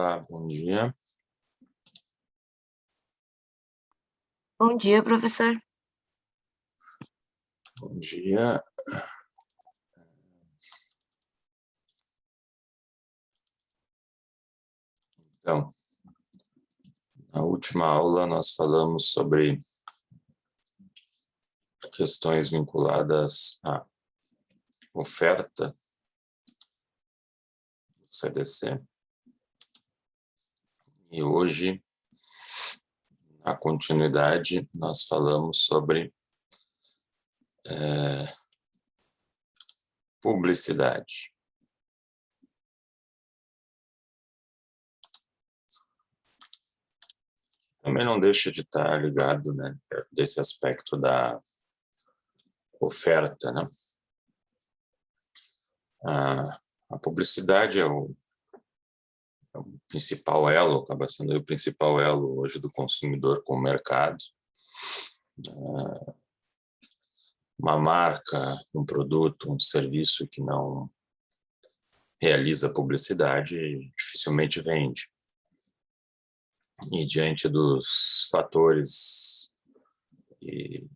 Olá, bom dia. Bom dia, professor. Bom dia. Então, na última aula nós falamos sobre questões vinculadas à oferta do CDC. E hoje, na continuidade, nós falamos sobre publicidade. Também não deixa de estar ligado, né, desse aspecto da oferta, né? A publicidade é o principal elo, acaba sendo o principal elo hoje do consumidor com o mercado. Uma marca, um produto, um serviço que não realiza publicidade dificilmente vende. E diante dos fatores e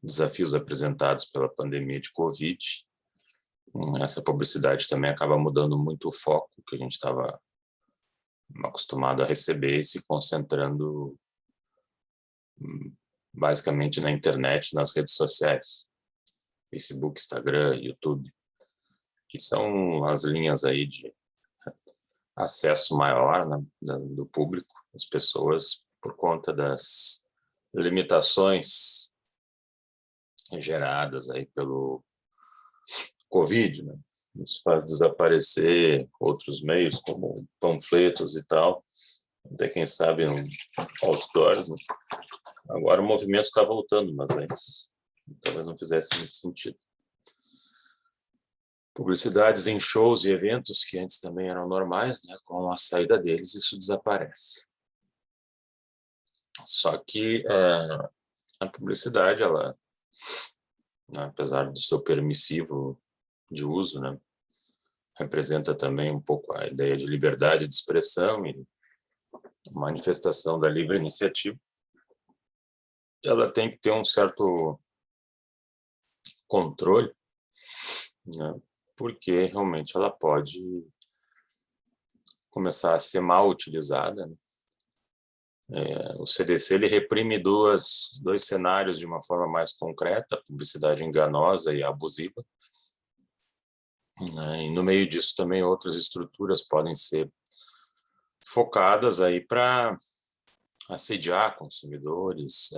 desafios apresentados pela pandemia de Covid, essa publicidade também acaba mudando muito o foco que a gente estava acostumado a receber e se concentrando basicamente na internet, nas redes sociais, Facebook, Instagram, YouTube, que são as linhas aí de acesso maior, né, do público, das pessoas, por conta das limitações geradas aí pelo Covid, né? Isso faz desaparecer outros meios, como panfletos e tal, até quem sabe outdoors, né? Agora o movimento está voltando, mas antes talvez não fizesse muito sentido. Publicidades em shows e eventos que antes também eram normais, né? Com a saída deles isso desaparece. Só que a publicidade, ela, né, apesar do seu permissivo de uso, né, representa também um pouco a ideia de liberdade de expressão e manifestação da livre iniciativa. Ela tem que ter um certo controle, né, porque realmente ela pode começar a ser mal utilizada, né? O CDC ele reprime dois cenários de uma forma mais concreta, a publicidade enganosa e abusiva. E no meio disso também outras estruturas podem ser focadas aí para assediar consumidores,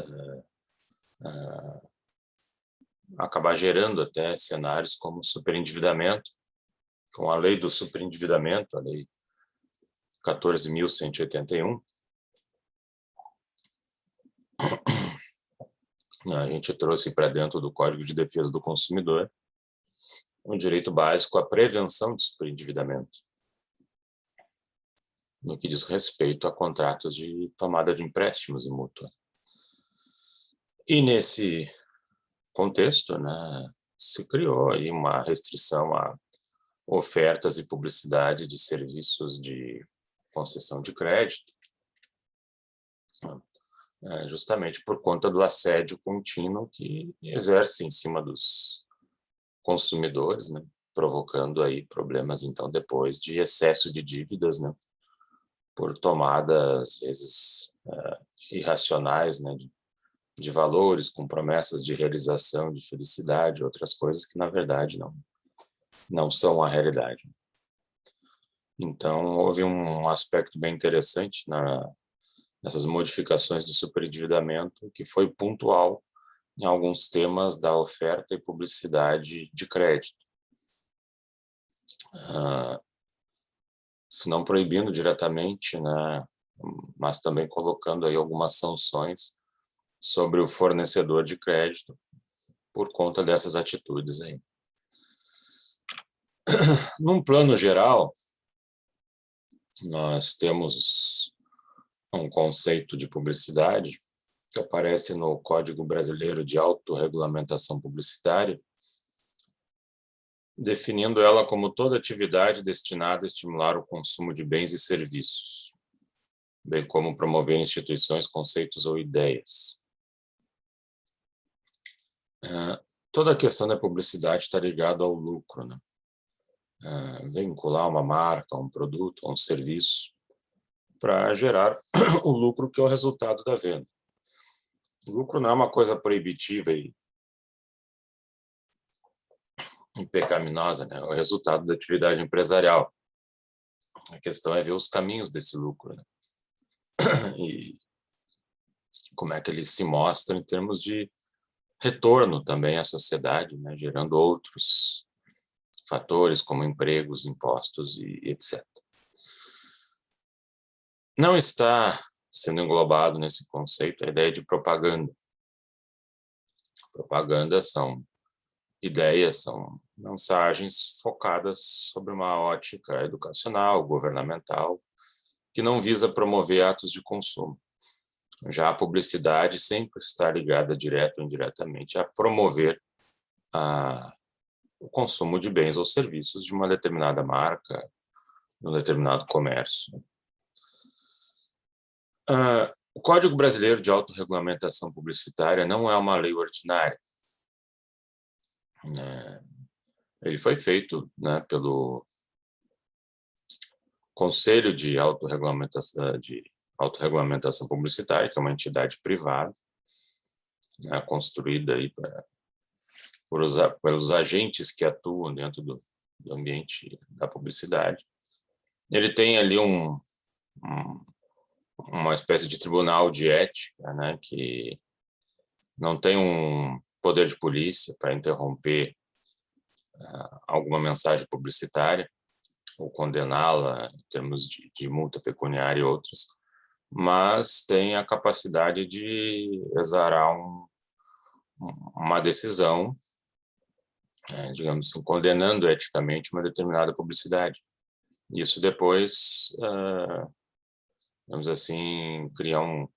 acabar gerando até cenários como superendividamento, com a lei do superendividamento, a lei 14.181. A gente trouxe para dentro do Código de Defesa do Consumidor um direito básico à prevenção de superendividamento, no que diz respeito a contratos de tomada de empréstimos em mútua. E nesse contexto, né, se criou aí uma restrição a ofertas e publicidade de serviços de concessão de crédito, justamente por conta do assédio contínuo que exerce em cima dos consumidores, né, provocando aí problemas, então, depois de excesso de dívidas, né, por tomada, às vezes, irracionais, né, de valores, com promessas de realização, de felicidade, outras coisas que, na verdade, não são a realidade. Então, houve um aspecto bem interessante nessas modificações de superendividamento, que foi pontual em alguns temas da oferta e publicidade de crédito. Se não proibindo diretamente, né, mas também colocando aí algumas sanções sobre o fornecedor de crédito por conta dessas atitudes aí. Num plano geral, nós temos um conceito de publicidade que aparece no Código Brasileiro de Autorregulamentação Publicitária, definindo ela como toda atividade destinada a estimular o consumo de bens e serviços, bem como promover instituições, conceitos ou ideias. Toda a questão da publicidade está ligada ao lucro, né? Vincular uma marca, um produto, um serviço, para gerar o lucro que é o resultado da venda. O lucro não é uma coisa proibitiva e pecaminosa, né? É o resultado da atividade empresarial. A questão é ver os caminhos desse lucro, né? E como é que ele se mostra em termos de retorno também à sociedade, né? Gerando outros fatores como empregos, impostos e etc. Não está sendo englobado nesse conceito a ideia de propaganda. Propaganda são ideias, são mensagens focadas sobre uma ótica educacional, governamental, que não visa promover atos de consumo. Já a publicidade sempre está ligada direto ou indiretamente a promover o consumo de bens ou serviços de uma determinada marca, de um determinado comércio. O Código Brasileiro de Autorregulamentação Publicitária não é uma lei ordinária. Ele foi feito, né, pelo Conselho de Autorregulamentação Publicitária, que é uma entidade privada, né, construída aí pelos agentes que atuam dentro do ambiente da publicidade. Ele tem ali uma espécie de tribunal de ética, né, que não tem um poder de polícia para interromper alguma mensagem publicitária ou condená-la em termos de multa pecuniária e outros, mas tem a capacidade de exarar uma decisão, digamos assim, condenando eticamente uma determinada publicidade. Isso depois, digamos assim, cria um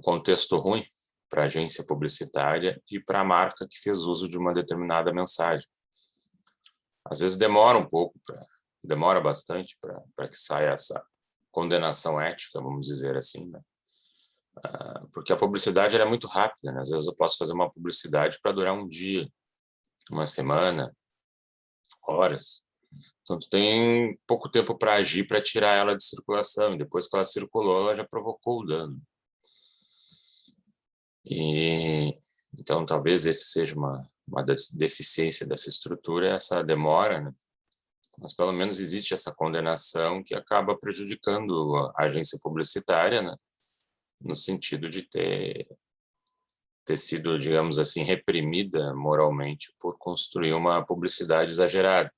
contexto ruim para a agência publicitária e para a marca que fez uso de uma determinada mensagem. Às vezes demora bastante para que saia essa condenação ética, vamos dizer assim, né? Porque a publicidade é muito rápida, né? Às vezes eu posso fazer uma publicidade para durar um dia, uma semana, horas. Então, tu tem pouco tempo para agir, para tirar ela de circulação, e depois que ela circulou, ela já provocou o dano. E então, talvez esse seja uma deficiência dessa estrutura, essa demora, né? Mas pelo menos existe essa condenação que acaba prejudicando a agência publicitária, né? No sentido de ter sido, digamos assim, reprimida moralmente por construir uma publicidade exagerada.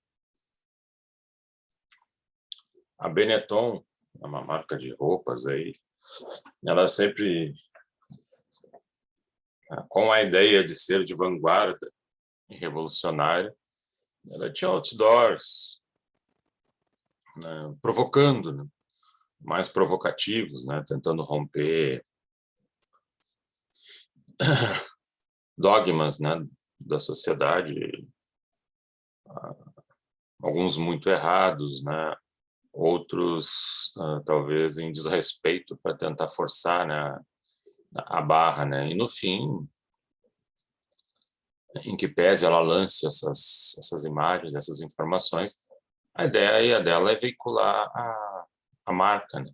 A Benetton, uma marca de roupas aí, ela sempre, com a ideia de ser de vanguarda e revolucionária, ela tinha outdoors, né, provocando, né, mais provocativos, né, tentando romper dogmas, né, da sociedade, alguns muito errados, né, outros talvez em desrespeito para tentar forçar, né, a barra, né, e no fim, em que pese ela lance essas imagens, essas informações, a ideia dela é veicular a marca, né,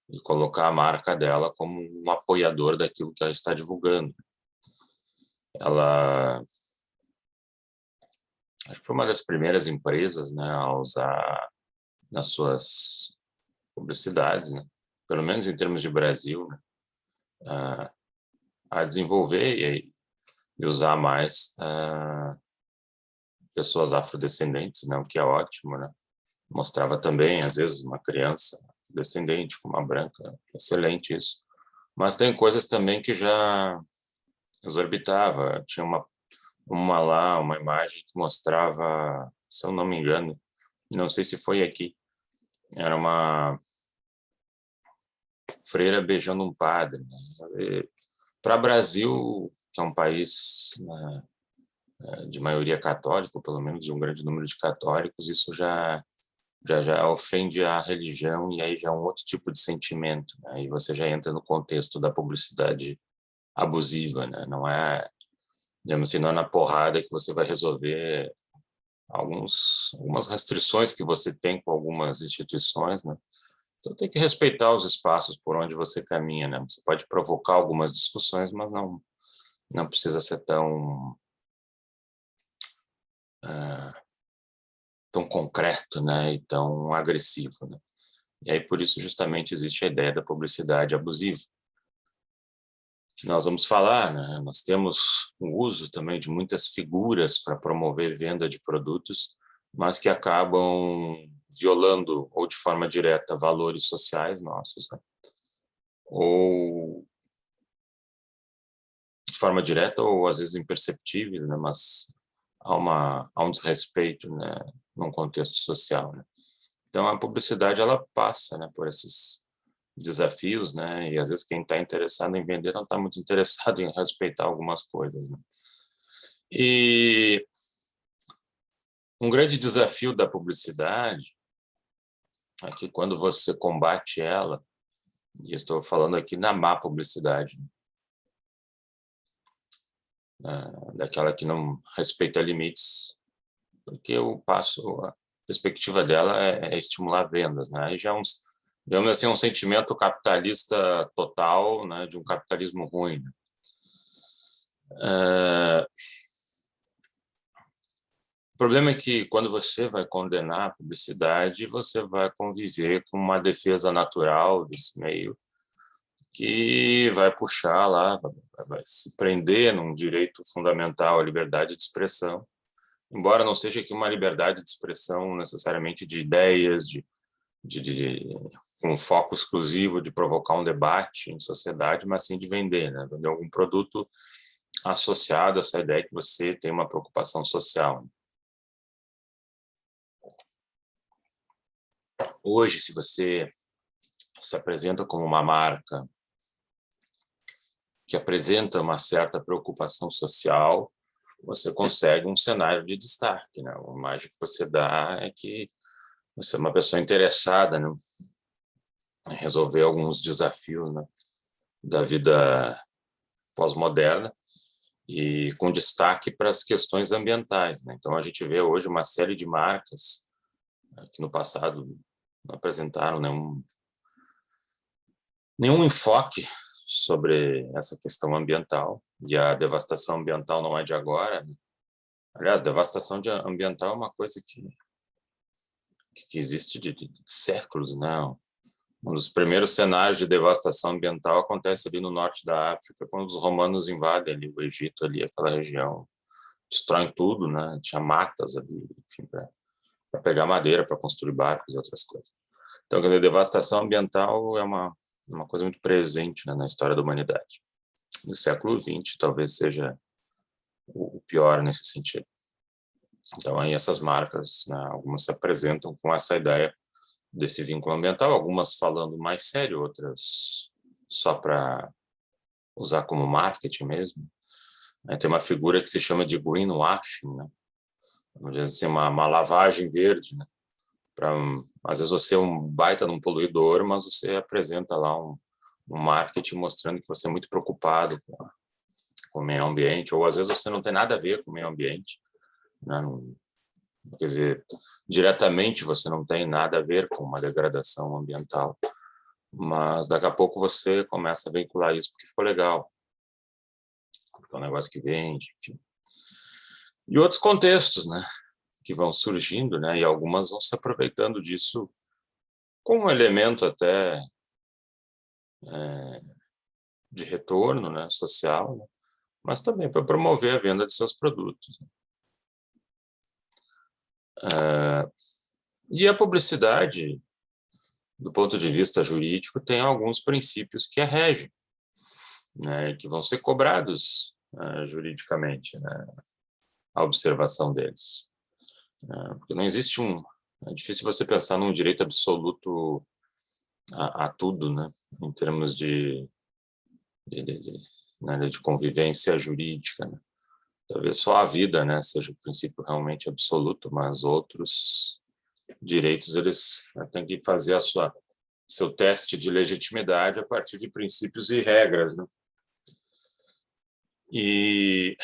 e colocar a marca dela como um apoiador daquilo que ela está divulgando. Ela acho que foi uma das primeiras empresas, né, a usar nas suas publicidades, né, pelo menos em termos de Brasil, né, a desenvolver e usar mais pessoas afrodescendentes, né, o que é ótimo, né. Mostrava também, às vezes, uma criança descendente com uma branca, excelente isso. Mas tem coisas também que já exorbitava. Tinha uma imagem que mostrava, se eu não me engano, não sei se foi aqui, era uma freira beijando um padre. Né? Para o Brasil, que é um país, né, de maioria católica, ou pelo menos de um grande número de católicos, isso já ofende a religião, e aí já é um outro tipo de sentimento, né? Aí você já entra no contexto da publicidade abusiva, né? Não é, digamos assim, não é na porrada que você vai resolver algumas restrições que você tem com algumas instituições, né? Então tem que respeitar os espaços por onde você caminha, né? Você pode provocar algumas discussões, mas não precisa ser tão concreto, né? E tão agressivo, né? E aí por isso justamente existe a ideia da publicidade abusiva, que nós vamos falar, né? Nós temos o uso também de muitas figuras para promover venda de produtos, mas que acabam violando, ou de forma direta, valores sociais nossos, né? Ou de forma direta, ou às vezes imperceptíveis, né? Mas há um desrespeito, né? Num contexto social, né? Então a publicidade ela passa, né? Por esses desafios, né? E às vezes quem está interessado em vender não está muito interessado em respeitar algumas coisas, né? E um grande desafio da publicidade é que quando você combate ela, e estou falando aqui na má publicidade, né? Daquela que não respeita limites, porque a perspectiva dela é estimular vendas, né? Aí já é digamos assim, um sentimento capitalista total, né? De um capitalismo ruim, né? O problema é que quando você vai condenar a publicidade, você vai conviver com uma defesa natural desse meio, que vai puxar lá, vai se prender num direito fundamental à liberdade de expressão, embora não seja aqui uma liberdade de expressão necessariamente de ideias, com foco exclusivo de provocar um debate em sociedade, mas sim de vender, né? Vender algum produto associado a essa ideia que você tem uma preocupação social. Hoje, se você se apresenta como uma marca que apresenta uma certa preocupação social, você consegue um cenário de destaque, né? A imagem que você dá é que você é uma pessoa interessada, né, em resolver alguns desafios, né, da vida pós-moderna, e com destaque para as questões ambientais, né? Então a gente vê hoje uma série de marcas que no passado não apresentaram nenhum enfoque sobre essa questão ambiental, e a devastação ambiental não é de agora, né? Aliás, devastação ambiental é uma coisa que existe de séculos, né? Um dos primeiros cenários de devastação ambiental acontece ali no norte da África, quando os romanos invadem ali o Egito, ali aquela região, destroem tudo, né? Tinha matas ali, enfim, para pegar madeira, para construir barcos e outras coisas. Então, a devastação ambiental é uma coisa muito presente, né, na história da humanidade. No século XX, talvez seja o pior nesse sentido. Então, aí essas marcas, né, algumas se apresentam com essa ideia desse vínculo ambiental, algumas falando mais sério, outras só para usar como marketing mesmo. Tem uma figura que se chama de greenwashing, né? Vamos dizer assim, uma lavagem verde, né? Às vezes você é um baita num poluidor, mas você apresenta lá um marketing mostrando que você é muito preocupado com o meio ambiente, ou às vezes você não tem nada a ver com o meio ambiente, né? Quer dizer, diretamente você não tem nada a ver com uma degradação ambiental, mas daqui a pouco você começa a vincular isso porque ficou legal, porque é um negócio que vende, enfim. E outros contextos, né, que vão surgindo, né, e algumas vão se aproveitando disso como um elemento até de retorno, né, social, né, mas também para promover a venda de seus produtos. E a publicidade, do ponto de vista jurídico, tem alguns princípios que a regem, né, que vão ser cobrados juridicamente, né, a observação deles. Porque não existe é difícil você pensar num direito absoluto a tudo, né, em termos de convivência jurídica, né? talvez só a vida, né, seja o princípio realmente absoluto, mas outros direitos, eles têm que fazer seu teste de legitimidade a partir de princípios e regras, né? E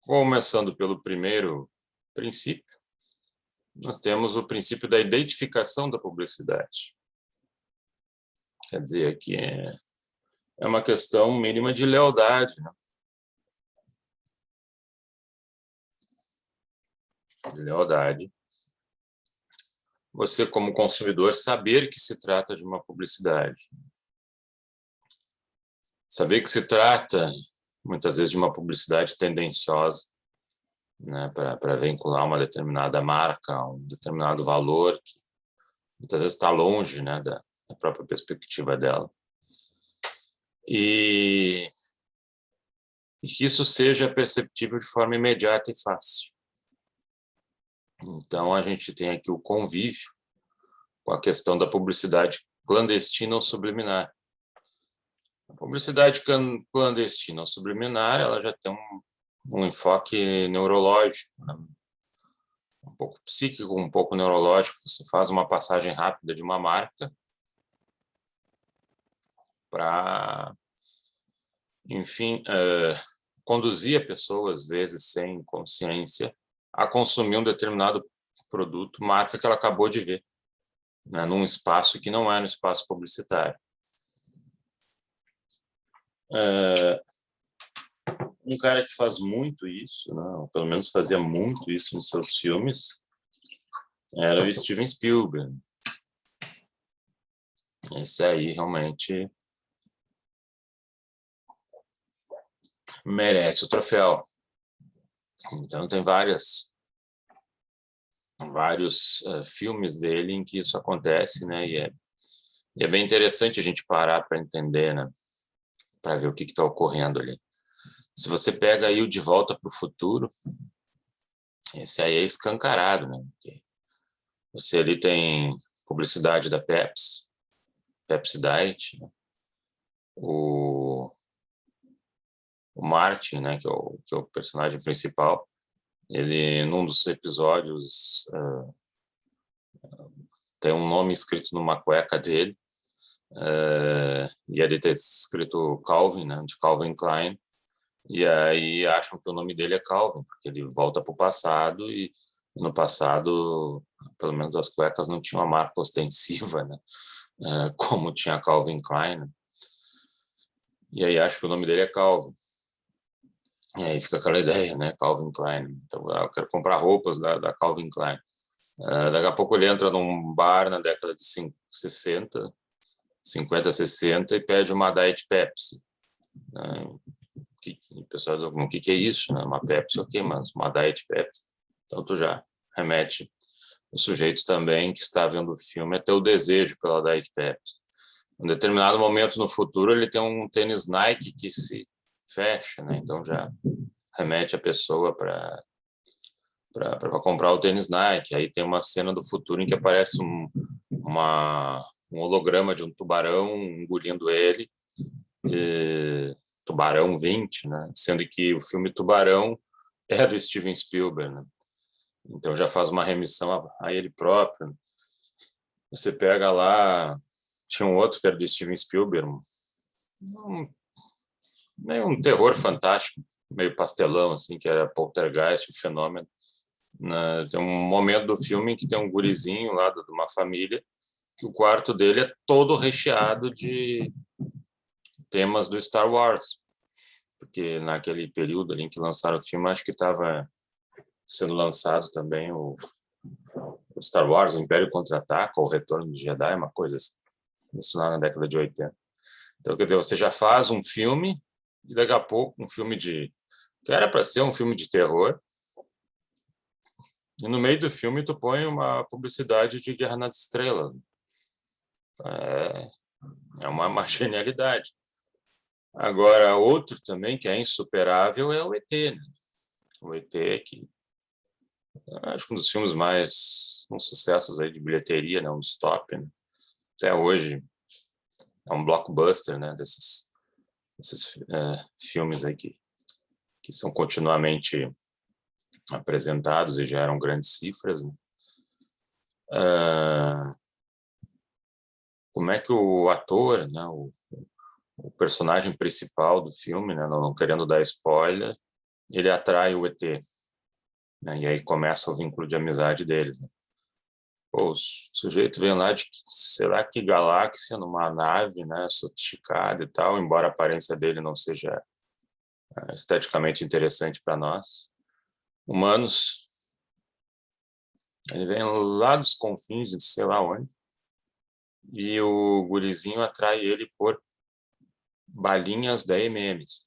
começando pelo primeiro princípio, nós temos o princípio da identificação da publicidade. Quer dizer, aqui é uma questão mínima de lealdade, né? De lealdade. Você, como consumidor, saber que se trata de uma publicidade. Saber que se trata, muitas vezes, de uma publicidade tendenciosa, né, para vincular uma determinada marca a um determinado valor, que muitas vezes está longe, né, da própria perspectiva dela. E que isso seja perceptível de forma imediata e fácil. Então, a gente tem aqui o convívio com a questão da publicidade clandestina ou subliminar. A publicidade clandestina ou subliminar, ela já tem um enfoque neurológico, né? Um pouco psíquico, um pouco neurológico. Você faz uma passagem rápida de uma marca para, enfim, conduzir a pessoa, às vezes, sem consciência, a consumir um determinado produto, marca que ela acabou de ver, né, num espaço que não é no espaço publicitário. Um cara que faz muito isso, né, ou pelo menos fazia muito isso nos seus filmes, era o Steven Spielberg. Esse aí realmente merece o troféu. Então, tem vários filmes dele em que isso acontece, né? E é bem interessante a gente parar para entender, né? Para ver o que está ocorrendo ali. Se você pega aí o De Volta para o Futuro, esse aí é escancarado, né? Porque você ali tem publicidade da Pepsi Diet, né? O Martin, né? Que é o personagem principal, ele, num dos episódios, tem um nome escrito numa cueca dele, e ele tem escrito Calvin, né? De Calvin Klein. E aí acham que o nome dele é Calvin, porque ele volta para o passado e no passado, pelo menos as cuecas não tinham a marca ostensiva, né? Como tinha Calvin Klein. Né? E aí acham que o nome dele é Calvin. E aí fica aquela ideia, né? Calvin Klein. Então, eu quero comprar roupas da Calvin Klein. Daqui a pouco ele entra num bar na década de 50, 60, e pede uma Diet Pepsi. O pessoal diz, o que é isso? Né? Uma Pepsi, ok, mas uma Diet Pepsi. Então, tu já remete o sujeito também que está vendo o filme a ter o desejo pela Diet Pepsi. Em um determinado momento no futuro, ele tem um tênis Nike que se fecha, né? Então já remete a pessoa para comprar o tênis Nike. Aí tem uma cena do futuro em que aparece um holograma de um tubarão engolindo ele, Tubarão 20, né? Sendo que o filme Tubarão é do Steven Spielberg, né? Então já faz uma remissão a ele próprio. Você pega lá, tinha um outro que era do Steven Spielberg, meio um terror fantástico, meio pastelão, assim, que era Poltergeist, o Fenômeno. Tem um momento do filme em que tem um gurizinho lá de uma família, que o quarto dele é todo recheado de temas do Star Wars, porque naquele período ali em que lançaram o filme, acho que estava sendo lançado também o Star Wars, o Império Contra-Ataca, ou o Retorno de Jedi, uma coisa assim, isso lá na década de 80. Então, quer dizer, você já faz um filme, e daqui a pouco um filme que era para ser um filme de terror, e no meio do filme tu põe uma publicidade de Guerra nas Estrelas. É uma genialidade. Agora, outro também que é insuperável é o ET, né? O ET que acho que um dos filmes mais sucessos aí de bilheteria, né? Um dos top, né? Até hoje é um blockbuster, né? Desses filmes aí que que são continuamente apresentados e geram grandes cifras, né? Como é que o ator, né, o personagem principal do filme, né, não querendo dar spoiler, ele atrai o ET, né, e aí começa o vínculo de amizade deles, né? Pô, o sujeito vem lá de, sei lá que galáxia, numa nave, né, sofisticada e tal, embora a aparência dele não seja esteticamente interessante para nós humanos. Ele vem lá dos confins de sei lá onde, e o gurizinho atrai ele por balinhas da M&M's.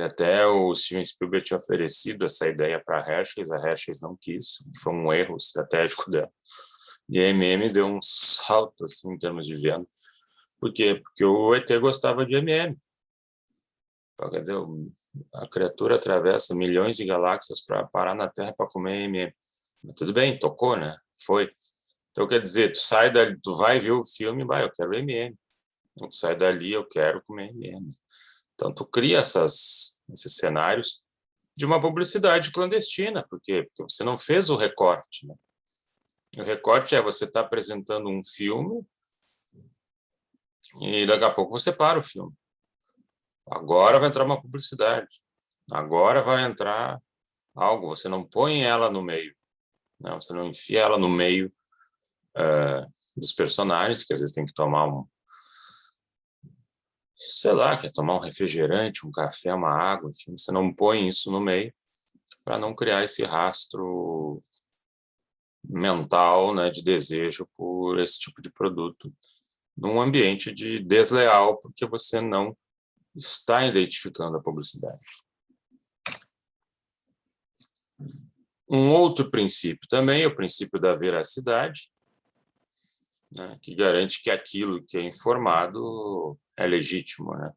Até o Steven Spielberg tinha oferecido essa ideia para a Hershey's não quis, foi um erro estratégico dela. E a M&M deu um salto assim, em termos de venda. Por quê? Porque o ET gostava de M&M. Quer dizer, a criatura atravessa milhões de galáxias para parar na Terra para comer M&M. Mas tudo bem, tocou, né? Foi. Então, quer dizer, tu sai dali, tu vai ver o filme, vai, eu quero M&M. Tu sai dali, eu quero comer M&M. Então, tu cria esses cenários de uma publicidade clandestina. Por quê? Porque você não fez o recorte, né? O recorte é você está apresentando um filme e daqui a pouco você para o filme. Agora vai entrar uma publicidade. Agora vai entrar algo. Você não põe ela no meio. Não, você não enfia ela no meio dos personagens, que às vezes tem que tomar sei lá, quer tomar um refrigerante, um café, uma água, enfim, você não põe isso no meio para não criar esse rastro mental, né, de desejo por esse tipo de produto num ambiente de desleal, porque você não está identificando a publicidade. Um outro princípio também é o princípio da veracidade, né, que garante que aquilo que é informado é legítimo, né?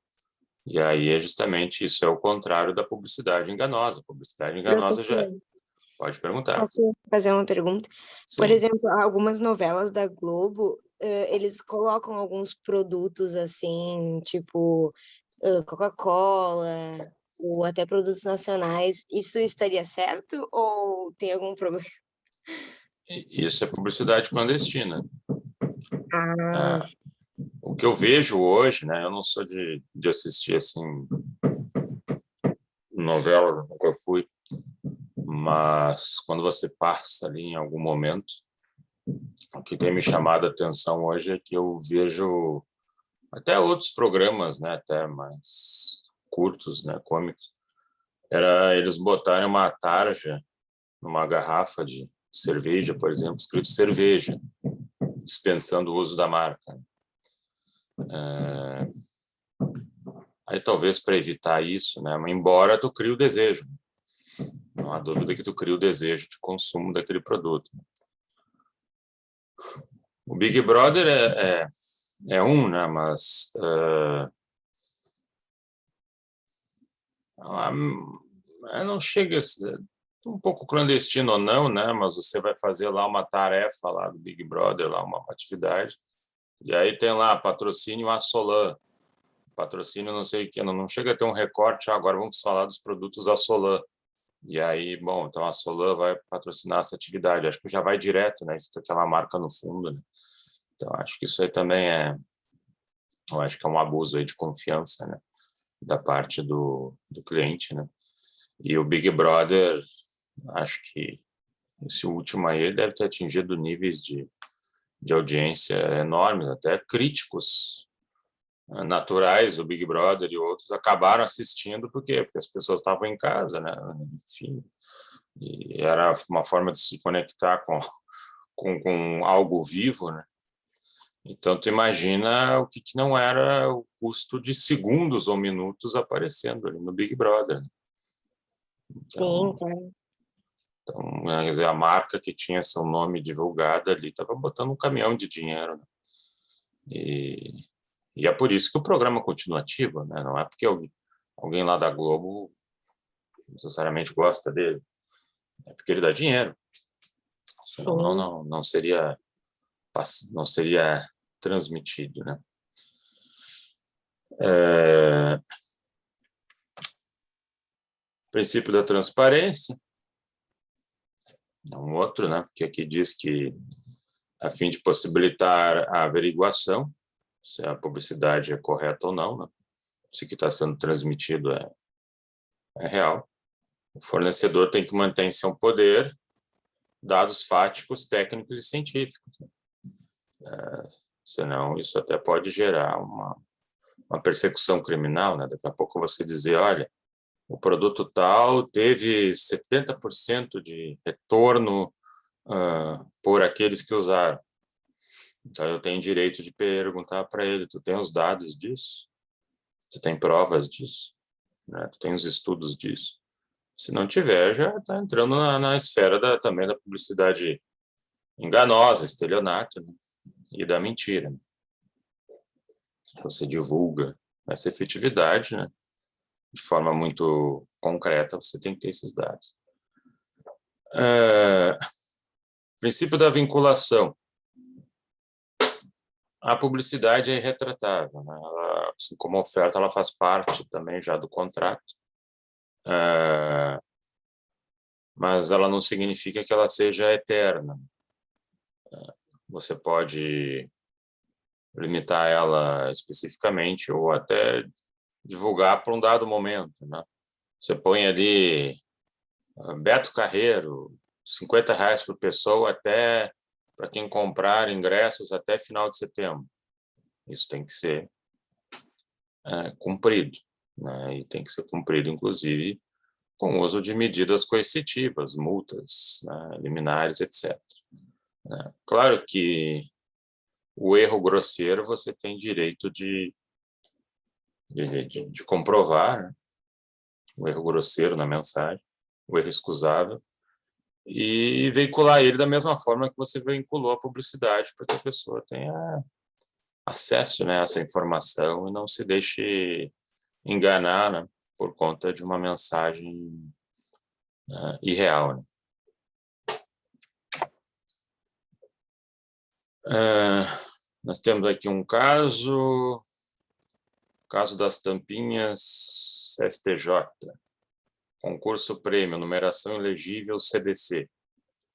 E aí é justamente isso, é o contrário da publicidade enganosa. A publicidade enganosa já é. Professor, Pode perguntar. posso fazer uma pergunta? Por Sim. exemplo, algumas novelas da Globo, eles colocam alguns produtos assim, tipo Coca-Cola, ou até produtos nacionais. Isso estaria certo ou tem algum problema? Isso é publicidade clandestina. Ah, O que eu vejo hoje, né? Eu não sou de assistir assim novela, nunca fui, mas quando você passa ali em algum momento, o que tem me chamado a atenção hoje é que eu vejo até outros programas, né? Até mais curtos, né? Cômicos. Eles botarem uma tarja numa garrafa de cerveja, por exemplo, escrito cerveja, dispensando o uso da marca. Aí talvez para evitar isso, né? Embora tu crie o desejo, não há dúvida que tu cria o desejo de consumo daquele produto. O Big Brother é né? Mas não chega a ser um pouco clandestino ou não, né? Mas você vai fazer lá uma tarefa lá do Big Brother, lá uma atividade, e aí tem lá patrocínio Assolan, patrocínio não sei o que, não chega a ter um recorte, agora vamos falar dos produtos Assolan. E aí, bom, então a Solan vai patrocinar essa atividade. Acho que já vai direto, né? Fica aquela marca no fundo, né? Então, acho que isso aí também eu acho que é um abuso aí de confiança, né? Da parte do cliente, né? E o Big Brother, acho que esse último aí deve ter atingido níveis de audiência enormes, até críticos naturais do Big Brother e outros acabaram assistindo, por quê? Porque as pessoas estavam em casa, né? Enfim, e era uma forma de se conectar com algo vivo, né? Então, tu imagina o que não era o custo de segundos ou minutos aparecendo ali no Big Brother. sim, Então, claro. quer dizer, a marca que tinha seu nome divulgado ali estava botando um caminhão de dinheiro, né? E é por isso que o programa continua ativo, né? Não é porque alguém lá da Globo necessariamente gosta dele, é porque ele dá dinheiro. Senão Sim. não seria transmitido, né? É, Princípio da transparência, um outro, né? Porque aqui diz que, a fim de possibilitar a averiguação, se a publicidade é correta ou não, né? Se o que está sendo transmitido é real, o fornecedor tem que manter em seu poder dados fáticos, técnicos e científicos. Senão, isso até pode gerar uma persecução criminal, né? Daqui a pouco você dizer, olha, o produto tal teve 70% de retorno por aqueles que usaram. Então, eu tenho direito de perguntar para ele, tu tem os dados disso? Tu tem provas disso? Né? Tu tem os estudos disso? Se não tiver, já está entrando na esfera também da publicidade enganosa, estelionato, né? E da mentira. Né? Você divulga essa efetividade, né? De forma muito concreta, você tem que ter esses dados. Princípio da vinculação. A publicidade é irretratável, né? Ela, assim, como oferta, ela faz parte também já do contrato, mas ela não significa que ela seja eterna. Você pode limitar ela especificamente ou até divulgar para um dado momento, né? Você põe ali Beto Carreiro, R$ 50 por pessoa até para quem comprar ingressos até final de setembro. Isso tem que ser cumprido, né? E tem que ser cumprido, inclusive, com o uso de medidas coercitivas, multas, né, liminares, etc. Claro que o erro grosseiro você tem direito de comprovar, né? O erro grosseiro na mensagem, o erro excusável, e veicular ele da mesma forma que você veiculou a publicidade, para que a pessoa tenha acesso, né, a essa informação e não se deixe enganar, né, por conta de uma mensagem irreal. Né? Nós temos aqui um caso das tampinhas STJ, concurso prêmio, numeração elegível CDC.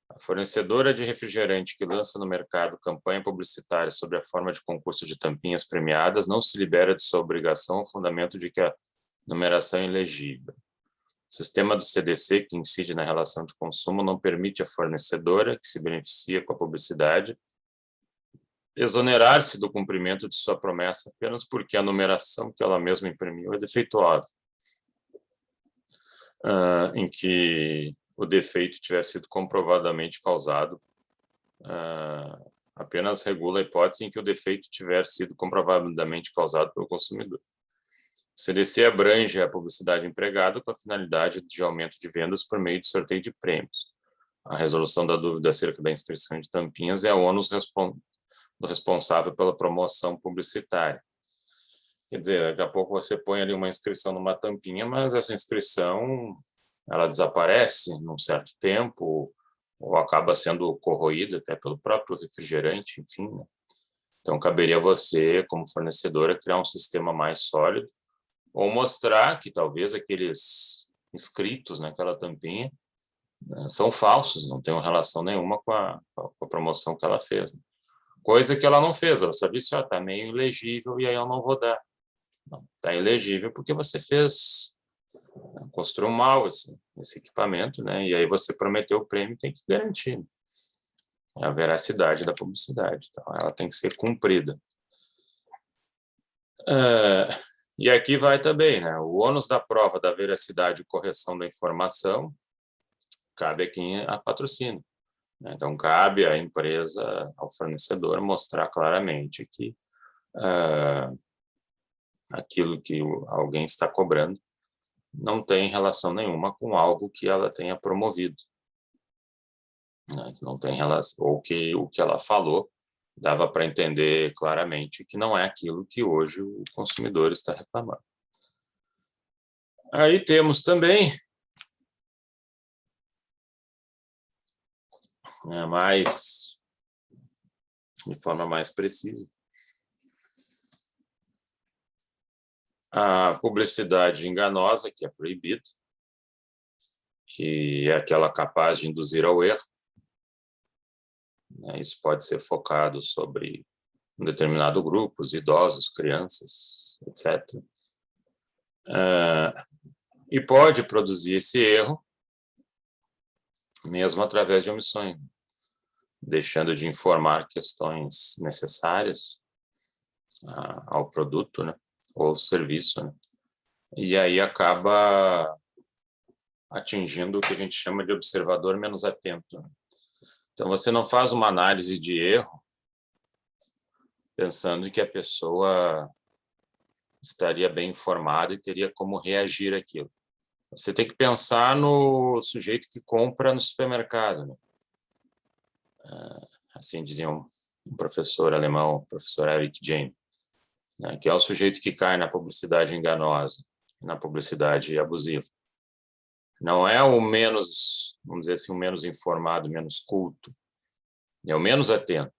A fornecedora de refrigerante que lança no mercado campanha publicitária sob a forma de concurso de tampinhas premiadas não se libera de sua obrigação ao fundamento de que a numeração é elegível. O sistema do CDC, que incide na relação de consumo, não permite à fornecedora, que se beneficia com a publicidade, exonerar-se do cumprimento de sua promessa apenas porque a numeração que ela mesma imprimiu é defeituosa, em que o defeito tiver sido comprovadamente causado, apenas regula a hipótese em que o defeito tiver sido comprovadamente causado pelo consumidor. O CDC abrange a publicidade empregada com a finalidade de aumento de vendas por meio de sorteio de prêmios. A resolução da dúvida acerca da inscrição de tampinhas é a ônus do responsável pela promoção publicitária. Quer dizer, daqui a pouco você põe ali uma inscrição numa tampinha, mas essa inscrição ela desaparece num certo tempo ou acaba sendo corroída até pelo próprio refrigerante, enfim. Né? Então, caberia a você, como fornecedora, criar um sistema mais sólido ou mostrar que talvez aqueles inscritos naquela tampinha são falsos, não têm relação nenhuma com a promoção que ela fez. Né? Coisa que ela não fez, ela só disse, está meio ilegível e aí eu não vou dar. Não, está ilegível porque você construiu mal esse equipamento, né? E aí você prometeu o prêmio, tem que garantir a veracidade da publicidade. Então, ela tem que ser cumprida. E aqui vai também, né? O ônus da prova da veracidade e correção da informação cabe a quem a patrocina. Né? Então, cabe à empresa, ao fornecedor, mostrar claramente que aquilo que alguém está cobrando não tem relação nenhuma com algo que ela tenha promovido. Né? Não tem relação, ou que o que ela falou dava para entender claramente que não é aquilo que hoje o consumidor está reclamando. Aí temos também de forma mais precisa, a publicidade enganosa, que é proibida, que é aquela capaz de induzir ao erro. Isso pode ser focado sobre um determinado grupo, os idosos, crianças, etc. E pode produzir esse erro mesmo através de omissões, deixando de informar questões necessárias ao produto, né, ou serviço, né? E aí acaba atingindo o que a gente chama de observador menos atento. Então, você não faz uma análise de erro pensando que a pessoa estaria bem informada e teria como reagir àquilo. Você tem que pensar no sujeito que compra no supermercado, né? Assim dizia um professor alemão, o professor Eric James, né, que é o sujeito que cai na publicidade enganosa, na publicidade abusiva. Não é o menos, vamos dizer assim, o menos informado, menos culto, é o menos atento.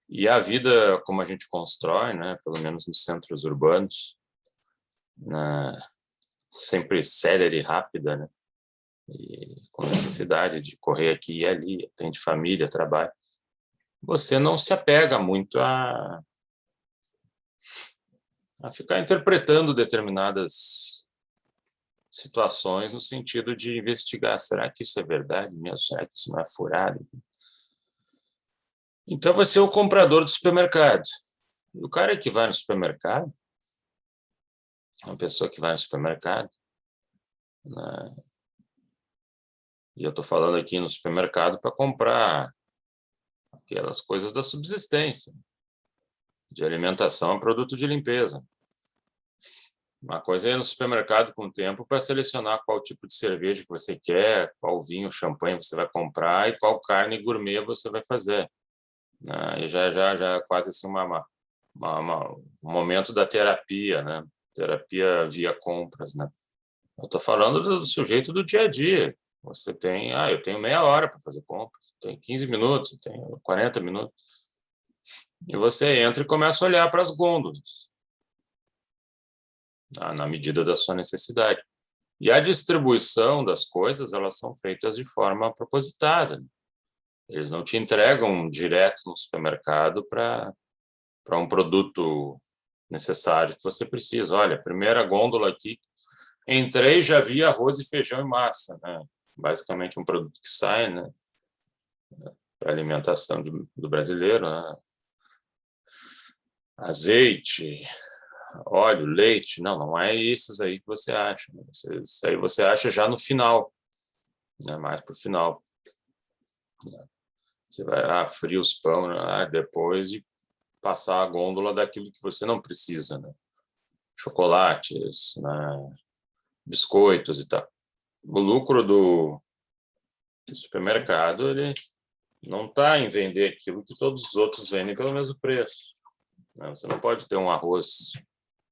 E a vida, como a gente constrói, né, pelo menos nos centros urbanos, sempre célere e rápida, né, e com necessidade de correr aqui e ali, tem de família, trabalho, você não se apega muito a ficar interpretando determinadas situações no sentido de investigar, será que isso é verdade mesmo? Será que isso não é furado? Então, você é o comprador do supermercado. O cara que vai no supermercado, uma pessoa que vai no supermercado, né, e eu estou falando aqui no supermercado para comprar aquelas coisas da subsistência, de alimentação a produto de limpeza. Uma coisa é ir no supermercado com o tempo para selecionar qual tipo de cerveja que você quer, qual vinho, champanhe você vai comprar e qual carne gourmet você vai fazer. E já quase assim um momento da terapia, né? Terapia via compras, né? Eu estou falando do sujeito do dia a dia. Você tem, eu tenho meia hora para fazer compras, tenho 15 minutos, tenho 40 minutos. E você entra e começa a olhar para as gôndolas, na medida da sua necessidade. E a distribuição das coisas, elas são feitas de forma propositada. Eles não te entregam direto no supermercado para um produto necessário que você precisa. Olha, a primeira gôndola aqui, entrei e já vi arroz e feijão e massa, né? Basicamente um produto que sai, né, para alimentação do brasileiro, né? Azeite, óleo, leite, não é esses aí que você acha. Né? Isso aí você acha já no final, né? Mais para o final. Você vai fria os pão, né? Depois de passar a gôndola daquilo que você não precisa, né? Chocolates, né? Biscoitos e tal. O lucro do supermercado, ele não está em vender aquilo que todos os outros vendem pelo mesmo preço. Você não pode ter um arroz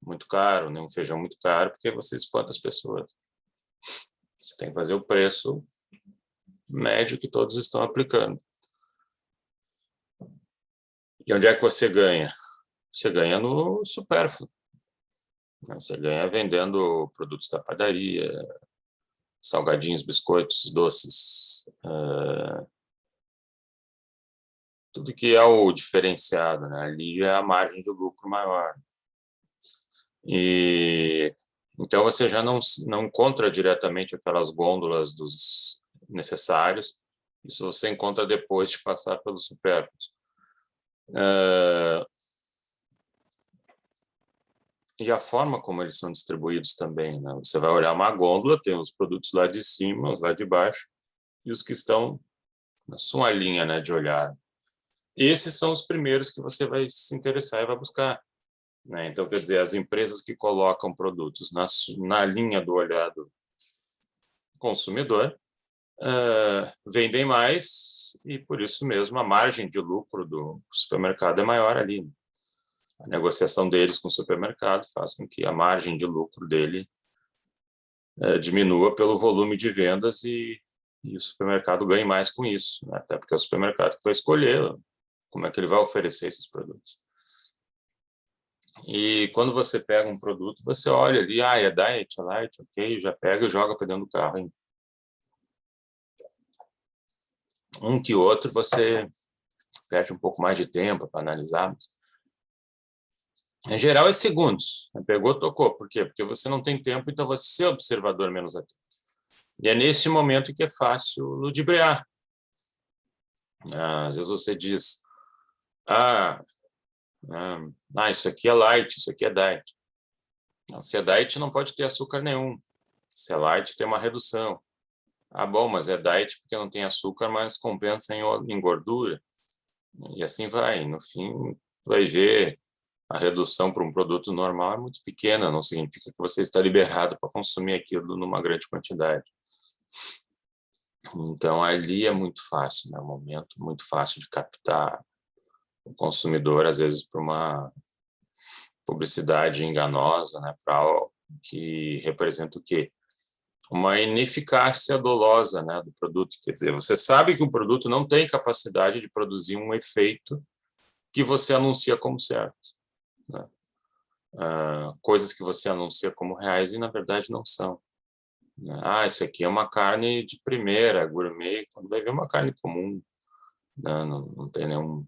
muito caro, nem um feijão muito caro, porque você espanta as pessoas. Você tem que fazer o preço médio que todos estão aplicando. E onde é que você ganha? Você ganha no supérfluo. Você ganha vendendo produtos da padaria, salgadinhos, biscoitos, doces, tudo que é o diferenciado, né? Ali já é a margem de lucro maior. E então você já não encontra diretamente aquelas gôndolas dos necessários, isso você encontra depois de passar pelos supérfluos. E a forma como eles são distribuídos também, né? Você vai olhar uma gôndola, tem os produtos lá de cima, os lá de baixo, e os que estão na sua linha, né, de olhar. Esses são os primeiros que você vai se interessar e vai buscar. Né? Então, quer dizer, as empresas que colocam produtos na linha do olhar do consumidor vendem mais e, por isso mesmo, a margem de lucro do supermercado é maior ali. A negociação deles com o supermercado faz com que a margem de lucro dele diminua pelo volume de vendas e o supermercado ganhe mais com isso, né? Até porque é o supermercado que vai escolher como é que ele vai oferecer esses produtos. E quando você pega um produto, você olha ali, é diet, é light, ok, já pega e joga para dentro do carro. Hein? Um que outro você perde um pouco mais de tempo para analisar. Mas, em geral, é segundos. Pegou, tocou. Por quê? Porque você não tem tempo, então você é observador menos atento. E é nesse momento que é fácil ludibriar. Às vezes você diz, isso aqui é light, isso aqui é diet. Se é diet, não pode ter açúcar nenhum. Se é light, tem uma redução. Bom, mas é diet porque não tem açúcar, mas compensa em gordura. E assim vai. No fim, vai ver a redução para um produto normal é muito pequena, não significa que você está liberado para consumir aquilo numa grande quantidade. Então, ali é muito fácil, né? Um momento muito fácil de captar o consumidor, às vezes, por uma publicidade enganosa, né? Para algo que representa o quê? Uma ineficácia dolosa, né, do produto. Quer dizer, você sabe que o produto não tem capacidade de produzir um efeito que você anuncia como certo. Né? Coisas que você anuncia como reais e, na verdade, não são. Isso aqui é uma carne de primeira, gourmet, quando vai ver uma carne comum, né? Não tem nenhum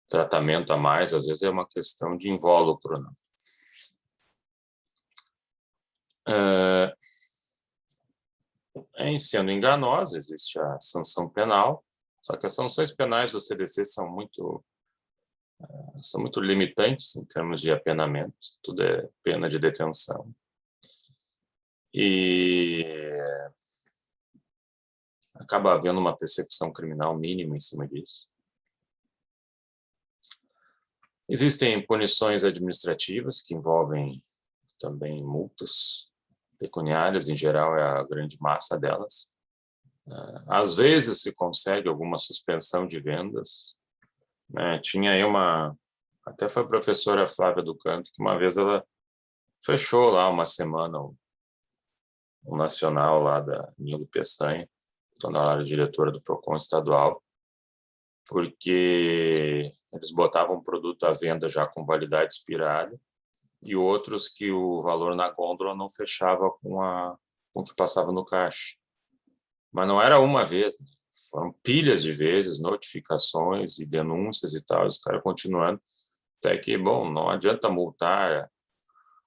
tratamento a mais, às vezes é uma questão de invólucro. Né? Em sendo enganosa, existe a sanção penal, só que as sanções penais do CDC são muito limitantes em termos de apenamento, tudo é pena de detenção. E acaba havendo uma persecução criminal mínima em cima disso. Existem punições administrativas que envolvem também multas pecuniárias, em geral é a grande massa delas. Às vezes se consegue alguma suspensão de vendas. Né? Tinha aí até foi a professora Flávia do Canto, que uma vez ela fechou lá uma semana o nacional lá da Nilo Peçanha, quando ela era diretora do PROCON estadual, porque eles botavam produto à venda já com validade expirada e outros que o valor na gôndola não fechava com o que passava no caixa. Mas não era uma vez, né? Foram pilhas de vezes, notificações e denúncias e tal, os caras continuando, até que, bom, não adianta multar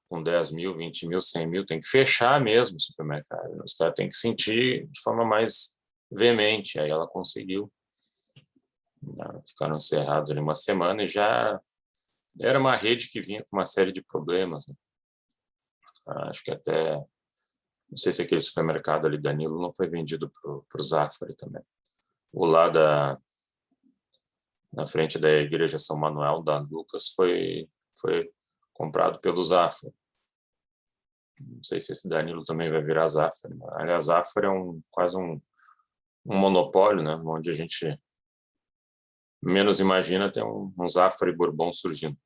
com 10 mil, 20 mil, 100 mil, tem que fechar mesmo o supermercado. Os caras têm que sentir de forma mais veemente. Aí ela conseguiu. Ficaram encerrados ali uma semana e já era uma rede que vinha com uma série de problemas. Né? Acho que até, não sei se aquele supermercado ali, Danilo, não foi vendido para o Zafari também. O lá na frente da igreja São Manuel, da Lucas, foi comprado pelo Zafari. Não sei se esse Danilo também vai virar Zafari. Aliás, Zafari é quase um monopólio, né? Onde a gente menos imagina ter um Zafari Bourbon surgindo.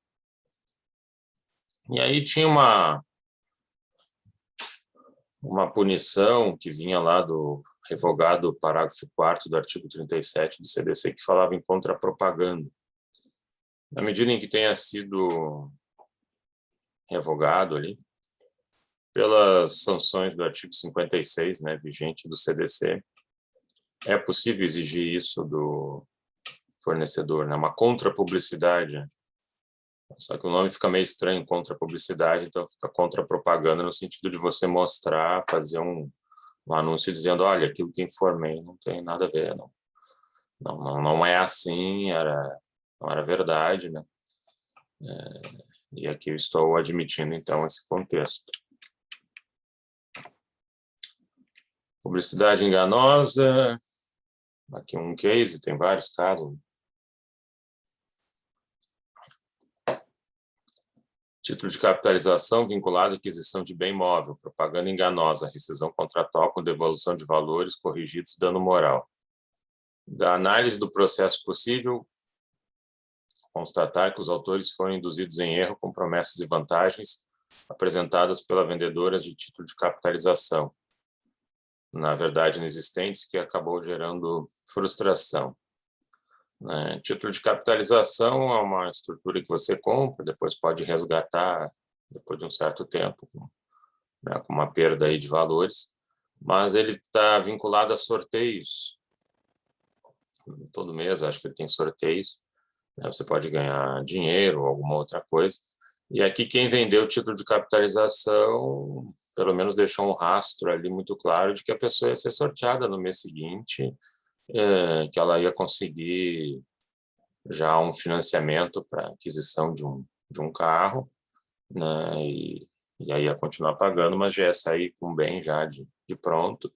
E aí tinha uma punição que vinha lá do revogado parágrafo 4º do artigo 37 do CDC, que falava em contra-propaganda. Na medida em que tenha sido revogado ali, pelas sanções do artigo 56, né, vigente do CDC, é possível exigir isso do fornecedor, né, uma contra-publicidade. Só que o nome fica meio estranho, contra-publicidade, então fica contra-propaganda no sentido de você mostrar, fazer um anúncio dizendo, olha, aquilo que informei não tem nada a ver, não é assim, não era verdade, né? E aqui eu estou admitindo, então, esse contexto. Publicidade enganosa, aqui um case, tem vários casos. Título de capitalização vinculado à aquisição de bem imóvel, propaganda enganosa, rescisão contratual com devolução de valores corrigidos e dano moral. Da análise do processo possível, constatar que os autores foram induzidos em erro com promessas e vantagens apresentadas pela vendedora de título de capitalização, na verdade inexistentes, que acabou gerando frustração. né? Título de capitalização é uma estrutura que você compra, depois pode resgatar depois de um certo tempo, né, com uma perda aí de valores, mas ele está vinculado a sorteios. Todo mês, acho que ele tem sorteios, né? Você pode ganhar dinheiro ou alguma outra coisa. E aqui quem vendeu o título de capitalização, pelo menos deixou um rastro ali muito claro de que a pessoa ia ser sorteada no mês seguinte, que ela ia conseguir já um financiamento para aquisição de um carro, né? E aí ia continuar pagando, mas já ia sair com bem já de pronto.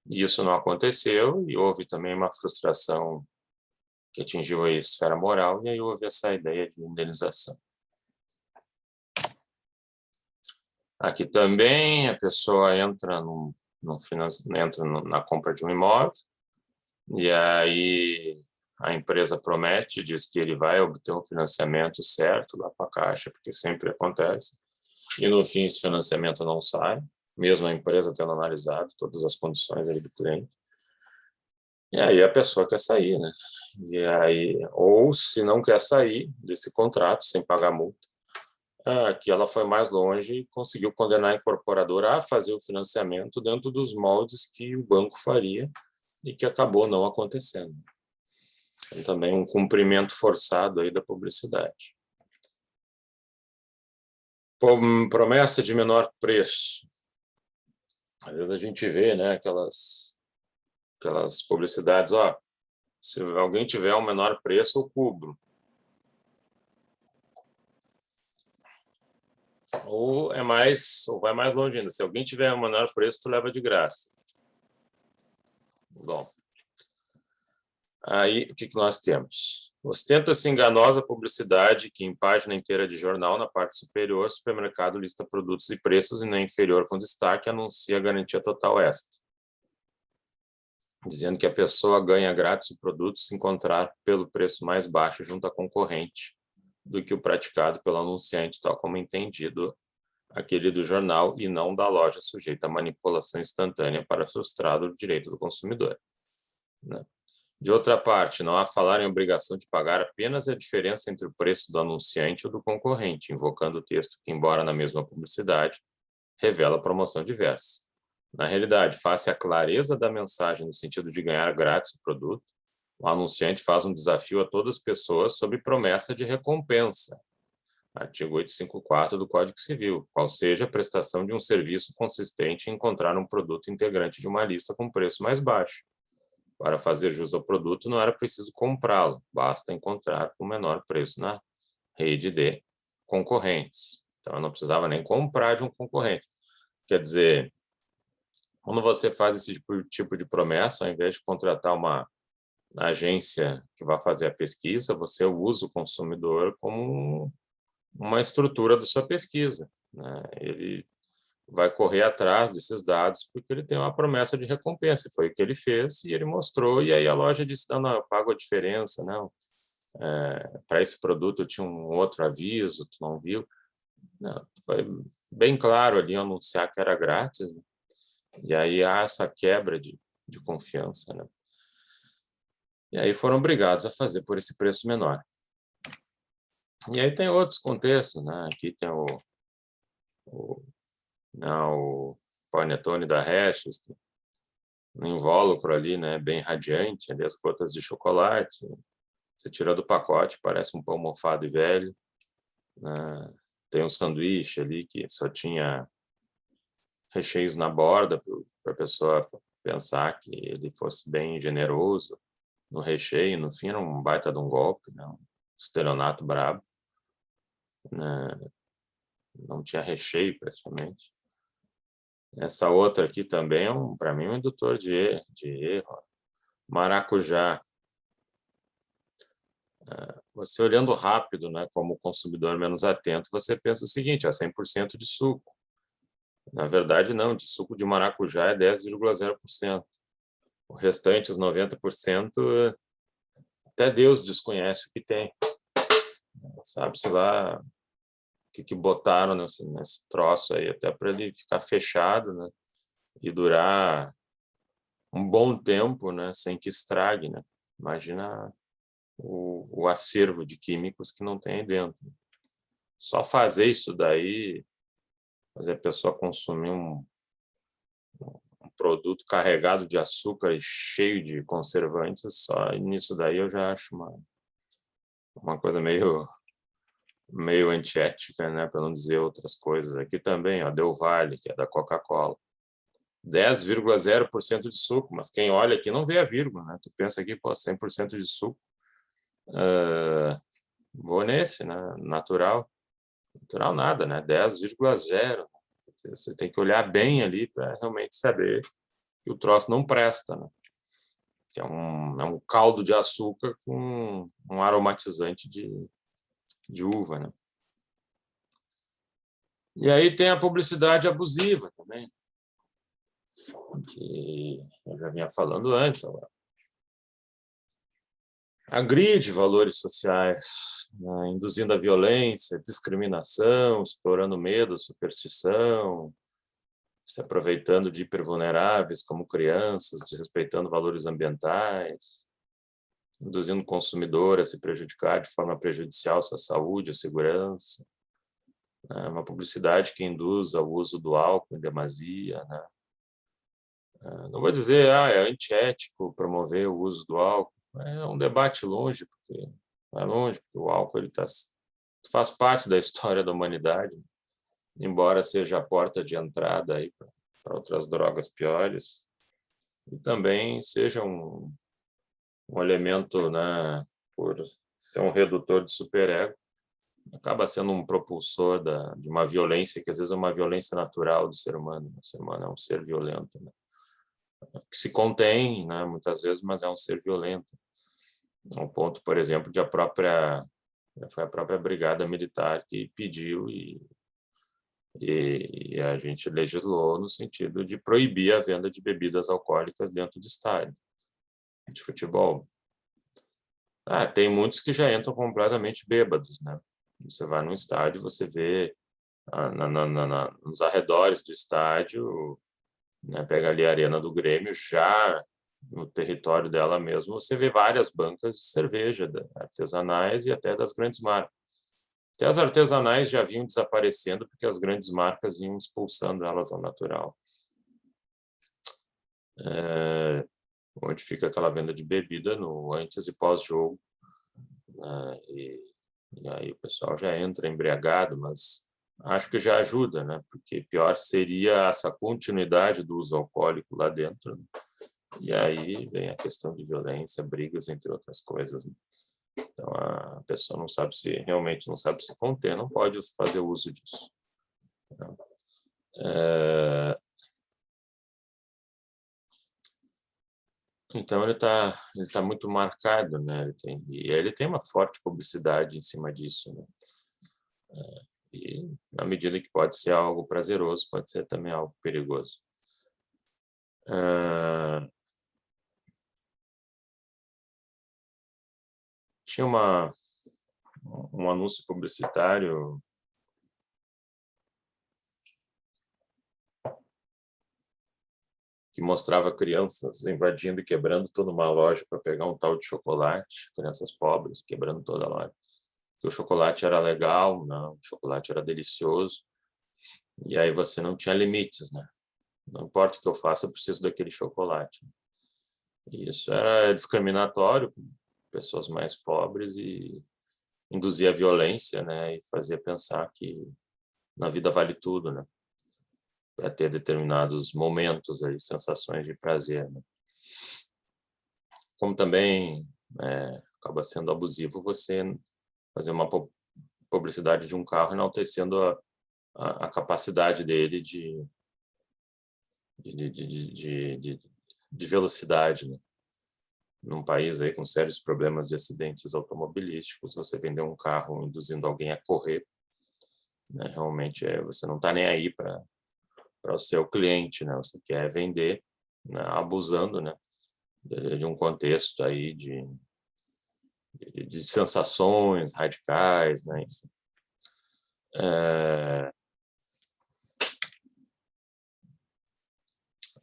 E isso não aconteceu, e houve também uma frustração que atingiu a esfera moral, e aí houve essa ideia de indenização. Aqui também a pessoa entra na compra de um imóvel, e aí a empresa promete, diz que ele vai obter um financiamento certo lá para a Caixa, porque sempre acontece, e no fim esse financiamento não sai, mesmo a empresa tendo analisado todas as condições ali do cliente. E aí a pessoa quer sair, né? E aí, ou se não quer sair desse contrato sem pagar multa, que ela foi mais longe e conseguiu condenar a incorporadora a fazer o financiamento dentro dos moldes que o banco faria e que acabou não acontecendo. Então, também um cumprimento forçado aí da publicidade. Promessa de menor preço. Às vezes a gente vê, né, aquelas publicidades, se alguém tiver um menor preço, eu cubro. Ou vai mais longe ainda, se alguém tiver um menor preço, tu leva de graça. Bom, aí o que nós temos? Ostenta-se enganosa publicidade que em página inteira de jornal, na parte superior, supermercado lista produtos e preços e na inferior com destaque anuncia garantia total extra, dizendo que a pessoa ganha grátis o produto se encontrar pelo preço mais baixo junto à concorrente do que o praticado pelo anunciante, tal como entendido aquele do jornal e não da loja sujeita à manipulação instantânea para frustrar o direito do consumidor, né? De outra parte, não há falar em obrigação de pagar apenas a diferença entre o preço do anunciante ou do concorrente, invocando o texto que, embora na mesma publicidade, revela promoção diversa. Na realidade, face à clareza da mensagem no sentido de ganhar grátis o produto, o anunciante faz um desafio a todas as pessoas sob promessa de recompensa. Artigo 854 do Código Civil, qual seja a prestação de um serviço consistente em encontrar um produto integrante de uma lista com preço mais baixo. Para fazer jus ao produto, não era preciso comprá-lo, basta encontrar o menor preço na rede de concorrentes. Então, eu não precisava nem comprar de um concorrente. Quer dizer, quando você faz esse tipo de promessa, ao invés de contratar uma agência que vai fazer a pesquisa, você usa o consumidor como uma estrutura da sua pesquisa, né? Ele vai correr atrás desses dados porque ele tem uma promessa de recompensa. Foi o que ele fez e ele mostrou, e aí a loja disse, não, eu pago a diferença, não. Para esse produto eu tinha um outro aviso, tu não viu. Não, foi bem claro ali anunciar que era grátis, né? E aí há essa quebra de confiança, né? E aí foram obrigados a fazer por esse preço menor. E aí tem outros contextos, né? Aqui tem o panetone da Hershey's, um invólucro ali, né, bem radiante, ali as gotas de chocolate, você tira do pacote, parece um pão mofado e velho, né? Tem um sanduíche ali que só tinha recheios na borda para a pessoa pensar que ele fosse bem generoso no recheio, no fim era um baita de um golpe, né? Um estelionato brabo, né? Não tinha recheio praticamente. Essa outra aqui também é, para mim, um indutor de erro. Maracujá. Você olhando rápido, né, como consumidor menos atento, você pensa o seguinte, 100% de suco. Na verdade, não, de suco de maracujá é 10,0%. O restante, os 90%, até Deus desconhece o que tem. Sabe-se lá o que botaram nesse troço aí, até para ele ficar fechado, né, e durar um bom tempo, né, sem que estrague, né? Imagina o acervo de químicos que não tem aí dentro. Só fazer isso daí, fazer a pessoa consumir um produto carregado de açúcar e cheio de conservantes, só nisso daí eu já acho uma coisa meio antiética, né, para não dizer outras coisas. Aqui também, ó, Del Valle, que é da Coca-Cola, 10,0% de suco, mas quem olha aqui não vê a vírgula, né? Tu pensa aqui, pô, 100% de suco. Vou nesse, né? Natural nada, né? 10,0. Você tem que olhar bem ali para realmente saber que o troço não presta, né? Que é um caldo de açúcar com um aromatizante de uva, né? E aí tem a publicidade abusiva também, que eu já vinha falando antes. Agride valores sociais, né? Induzindo a violência, discriminação, explorando medo, superstição, se aproveitando de hipervulneráveis como crianças, desrespeitando valores ambientais, induzindo o consumidor a se prejudicar de forma prejudicial sua saúde ou segurança. É uma publicidade que induz ao uso do álcool em demasia, né? Não vou dizer é antiético promover o uso do álcool. É um debate longe, porque o álcool faz parte da história da humanidade, embora seja a porta de entrada aí para outras drogas piores, e também seja um elemento, né, por ser um redutor de superego, acaba sendo um propulsor de uma violência que às vezes é uma violência natural do ser humano. O ser humano é um ser violento, né? Que se contém, né, muitas vezes, mas é um ser violento. Ao ponto, por exemplo, foi a própria brigada militar que pediu e a gente legislou no sentido de proibir a venda de bebidas alcoólicas dentro do estádio de futebol. Tem muitos que já entram completamente bêbados, né? Você vai num estádio, você vê nos arredores do estádio, né, pega ali a Arena do Grêmio, já no território dela mesmo, você vê várias bancas de cerveja artesanais e até das grandes marcas. Até as artesanais já vinham desaparecendo porque as grandes marcas vinham expulsando elas ao natural. Onde fica aquela venda de bebida no antes e pós-jogo. E aí o pessoal já entra embriagado, mas acho que já ajuda, né? Porque pior seria essa continuidade do uso alcoólico lá dentro, né? E aí vem a questão de violência, brigas, entre outras coisas, né? Então a pessoa realmente não sabe se conter, não pode fazer uso disso. Então ele tá muito marcado, né? Ele tem uma forte publicidade em cima disso, né? E na medida que pode ser algo prazeroso, pode ser também algo perigoso. Tinha um anúncio publicitário que mostrava crianças invadindo e quebrando toda uma loja para pegar um tal de chocolate, crianças pobres quebrando toda a loja. Porque o chocolate era legal, não, o chocolate era delicioso, e aí você não tinha limites, né? Não importa o que eu faça, eu preciso daquele chocolate. E isso era discriminatório com pessoas mais pobres e induzia a violência, né? E fazia pensar que na vida vale tudo, né? Para ter determinados momentos aí, sensações de prazer, né? Como também acaba sendo abusivo você fazer uma publicidade de um carro enaltecendo a capacidade dele de velocidade, né? Num país aí com sérios problemas de acidentes automobilísticos, você vender um carro induzindo alguém a correr, né? Realmente você não está nem aí para o seu cliente, né? Você quer vender, né? Abusando, né? De um contexto aí de sensações radicais, né? Enfim.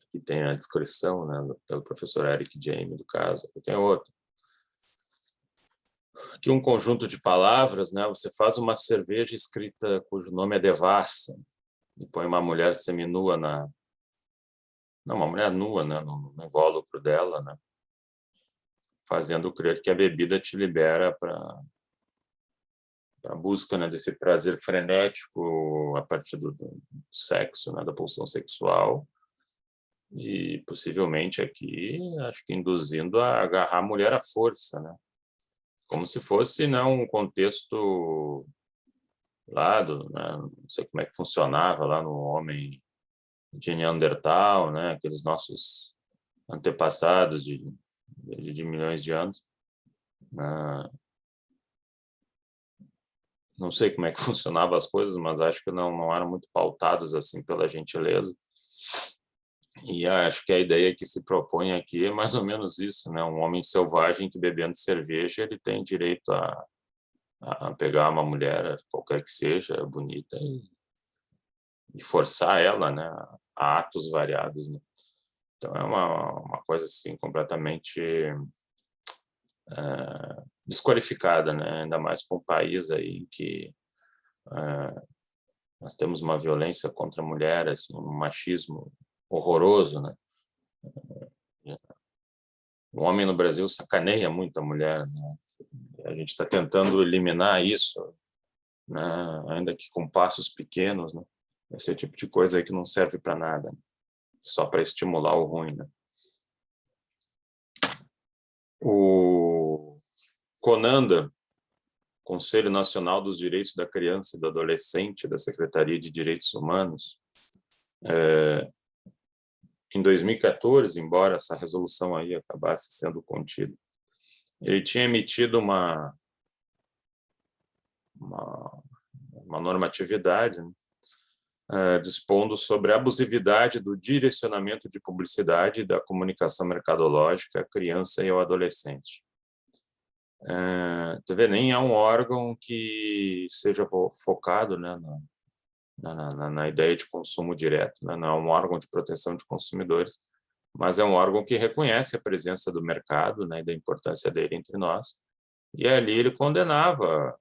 Aqui tem a descrição, né, pelo professor Eric Jaime do caso. Aqui tem outro. aqui um conjunto de palavras, né? Você faz uma cerveja escrita cujo nome é Devassa e põe uma mulher seminua não, uma mulher nua, né? No invólucro dela, né? Fazendo crer que a bebida te libera para a busca, né, desse prazer frenético a partir do sexo, né, da pulsão sexual, e possivelmente aqui, acho que induzindo a agarrar a mulher à força, né? Como se fosse, não, um contexto lá né, não sei como é que funcionava lá no homem de Neandertal, né, aqueles nossos antepassados de milhões de anos. Não sei como é que funcionavam as coisas, mas acho que não eram muito pautados assim pela gentileza. E acho que a ideia que se propõe aqui é mais ou menos isso, né? Um homem selvagem que bebendo cerveja, ele tem direito a pegar uma mulher, qualquer que seja, bonita, e forçar ela, né, a atos variados, né? Então é uma coisa assim completamente desqualificada, né? Ainda mais para um país aí em que nós temos uma violência contra a mulher, assim, um machismo horroroso, né? O homem no Brasil sacaneia muito a mulher, né? A gente está tentando eliminar isso, né? Ainda que com passos pequenos, né? Esse é o tipo de coisa aí que não serve para nada, né? Só para estimular o ruim, né? O CONANDA, Conselho Nacional dos Direitos da Criança e do Adolescente da Secretaria de Direitos Humanos, em 2014, embora essa resolução aí acabasse sendo contida, ele tinha emitido uma normatividade, né, dispondo sobre a abusividade do direcionamento de publicidade e da comunicação mercadológica à criança e ao adolescente. Nem é um órgão que seja focado, né, na ideia de consumo direto, né? Não é um órgão de proteção de consumidores, mas é um órgão que reconhece a presença do mercado, né, e da importância dele entre nós, e ali ele condenava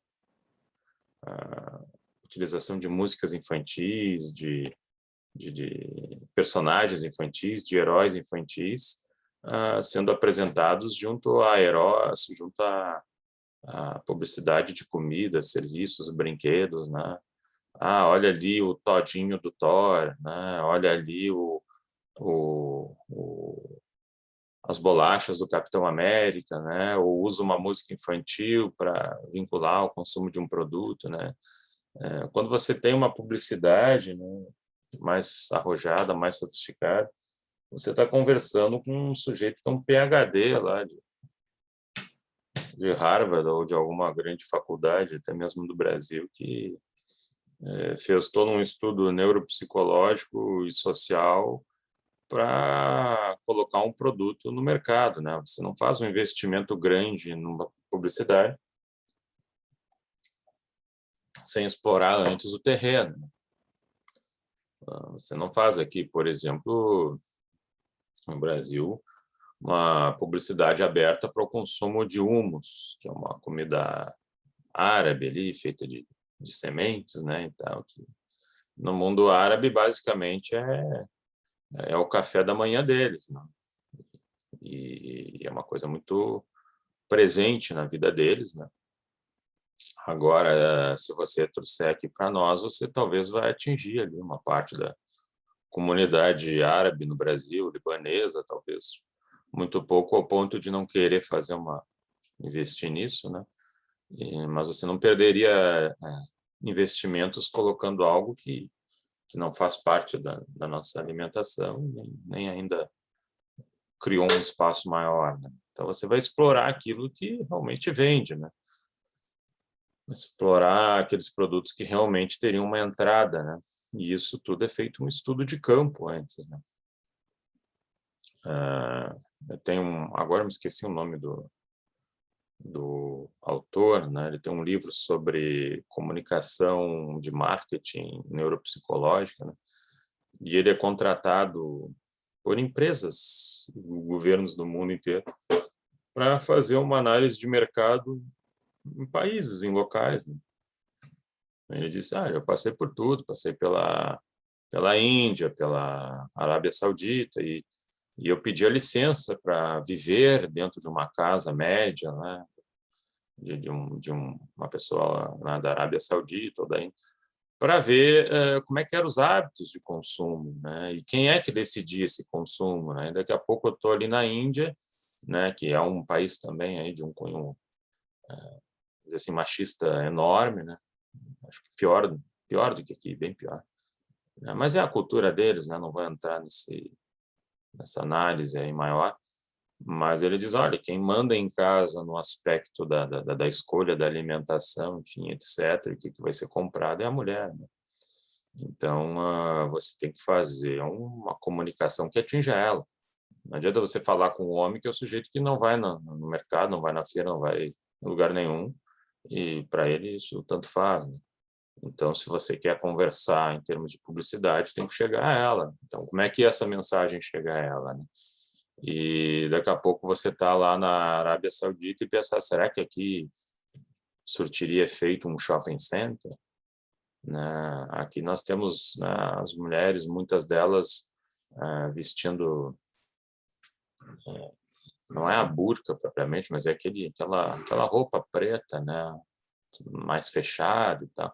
a utilização de músicas infantis, de personagens infantis, de heróis infantis, sendo apresentados junto a heróis, junto a publicidade de comida, serviços, brinquedos, né? Olha ali o todinho do Thor, né? Olha ali as bolachas do Capitão América, né? Ou usa uma música infantil para vincular ao consumo de um produto, né? Quando você tem uma publicidade, né, mais arrojada, mais sofisticada, você está conversando com um sujeito que é um PhD lá de Harvard ou de alguma grande faculdade, até mesmo do Brasil, que fez todo um estudo neuropsicológico e social para colocar um produto no mercado, né? Você não faz um investimento grande numa publicidade sem explorar antes o terreno. Você não faz aqui, por exemplo, no Brasil, uma publicidade aberta para o consumo de hummus, que é uma comida árabe ali, feita de sementes, né? Então, no mundo árabe, basicamente, é o café da manhã deles, né? E é uma coisa muito presente na vida deles, né? Agora, se você trouxer aqui para nós, você talvez vai atingir ali uma parte da comunidade árabe no Brasil, libanesa, talvez muito pouco ao ponto de não querer investir nisso, né? Mas você não perderia investimentos colocando algo que não faz parte da nossa alimentação, nem ainda criou um espaço maior, né? Então você vai explorar aquilo que realmente vende, né? Explorar aqueles produtos que realmente teriam uma entrada, né? E isso tudo é feito um estudo de campo antes, né? Eu tenho agora me esqueci o nome do autor, né? Ele tem um livro sobre comunicação de marketing neuropsicológica, né? E ele é contratado por empresas, governos do mundo inteiro, para fazer uma análise de mercado em países, em locais, né? Ele disse, eu passei por tudo, passei pela Índia, pela Arábia Saudita, e eu pedi a licença para viver dentro de uma casa média, né, uma pessoa lá da Arábia Saudita ou da Índia, para ver como é que eram os hábitos de consumo, né, e quem é que decidia esse consumo, né? Daqui a pouco eu estou ali na Índia, né, que é um país também aí de um cunho assim, machista enorme, né? Acho que pior do que aqui, bem pior. Mas é a cultura deles, né? Não vou entrar nessa análise aí maior. Mas ele diz, olha, quem manda em casa no aspecto da escolha da alimentação, enfim, etc., o que vai ser comprado é a mulher, né? Então, você tem que fazer uma comunicação que atinja ela. Não adianta você falar com o homem, que é o sujeito que não vai no mercado, não vai na feira, não vai em lugar nenhum, e para ele isso tanto faz, né? Então, se você quer conversar em termos de publicidade, tem que chegar a ela. Então, como é que essa mensagem chega a ela, né? E daqui a pouco você está lá na Arábia Saudita e pensa, será que aqui surtiria efeito um shopping center? Né? Aqui nós temos, né, as mulheres, muitas delas vestindo, não é a burca propriamente, mas é aquela roupa preta, né, mais fechada e tal.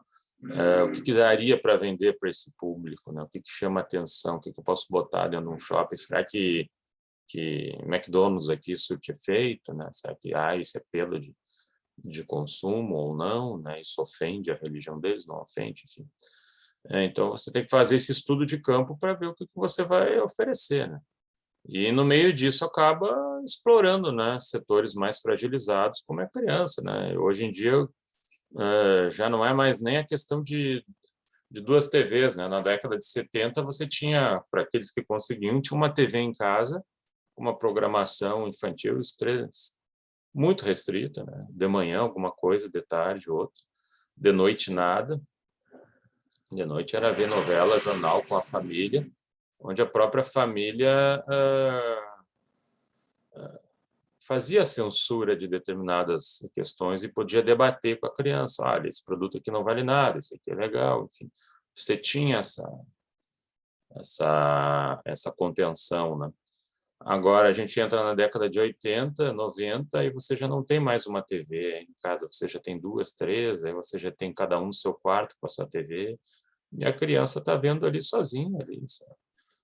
O que daria para vender para esse público, né? O que chama atenção, o que eu posso botar dentro de um shopping? Será que McDonald's aqui surte efeito, né? Será que isso é apelo de consumo ou não, né? Isso ofende a religião deles? Não ofende, enfim. Então, você tem que fazer esse estudo de campo para ver o que você vai oferecer, né? E, no meio disso, acaba explorando, né, setores mais fragilizados, como é a criança, né? Hoje em dia, já não é mais nem a questão de duas TVs, né? Na década de 70, você tinha, para aqueles que conseguiam, tinha uma TV em casa, uma programação infantil muito restrita, né? De manhã alguma coisa, de tarde outra, de noite nada. De noite era ver novela, jornal com a família, onde a própria família fazia a censura de determinadas questões e podia debater com a criança. Olha, esse produto aqui não vale nada, esse aqui é legal, enfim. Você tinha essa contenção, né? Agora, a gente entra na década de 80, 90, e você já não tem mais uma TV em casa, você já tem duas, três, aí você já tem cada um no seu quarto com a sua TV, e a criança está vendo ali sozinha, ali,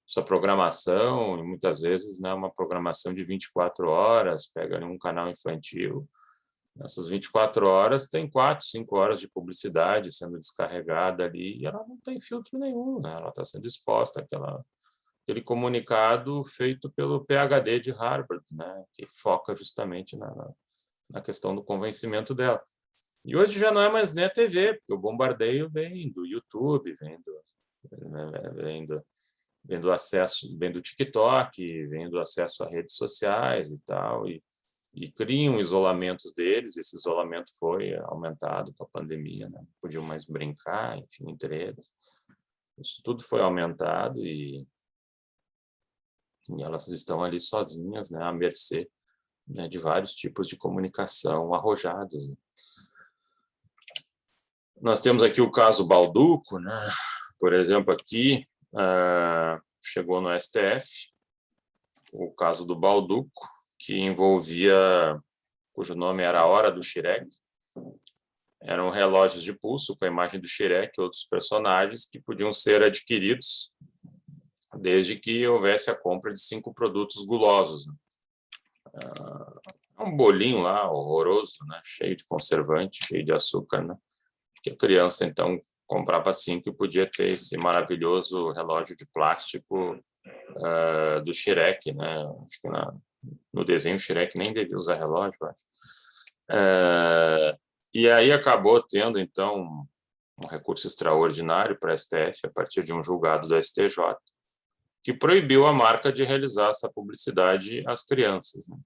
sua programação, e muitas vezes, né, uma programação de 24 horas, pega ali um canal infantil, nessas 24 horas tem 4, 5 horas de publicidade sendo descarregada ali, e ela não tem filtro nenhum, né? Ela está sendo exposta àquele comunicado feito pelo PhD de Harvard, né, que foca justamente na questão do convencimento dela. E hoje já não é mais nem a TV, porque o bombardeio vem do YouTube, vem do acesso, vem do TikTok, vem do acesso a redes sociais e tal, e criam isolamentos deles. Esse isolamento foi aumentado com a pandemia, né? Não podiam mais brincar, enfim, entre eles. Isso tudo foi aumentado e elas estão ali sozinhas, né, à mercê, né, de vários tipos de comunicação arrojados, né? Nós temos aqui o caso Balduco, né? Por exemplo, aqui chegou no STF o caso do Balduco, que envolvia, cujo nome era A Hora do Shrek. Eram relógios de pulso com a imagem do Shrek e outros personagens que podiam ser adquiridos desde que houvesse a compra de 5 produtos gulosos. Um bolinho lá horroroso, né? Cheio de conservante, cheio de açúcar, né? Que a criança, então, comprava 5 e podia ter esse maravilhoso relógio de plástico do Shrek, né? Acho que no desenho o Shrek nem devia usar relógio, acho. E aí acabou tendo, então, um recurso extraordinário para a STF, a partir de um julgado do STJ, que proibiu a marca de realizar essa publicidade às crianças, né?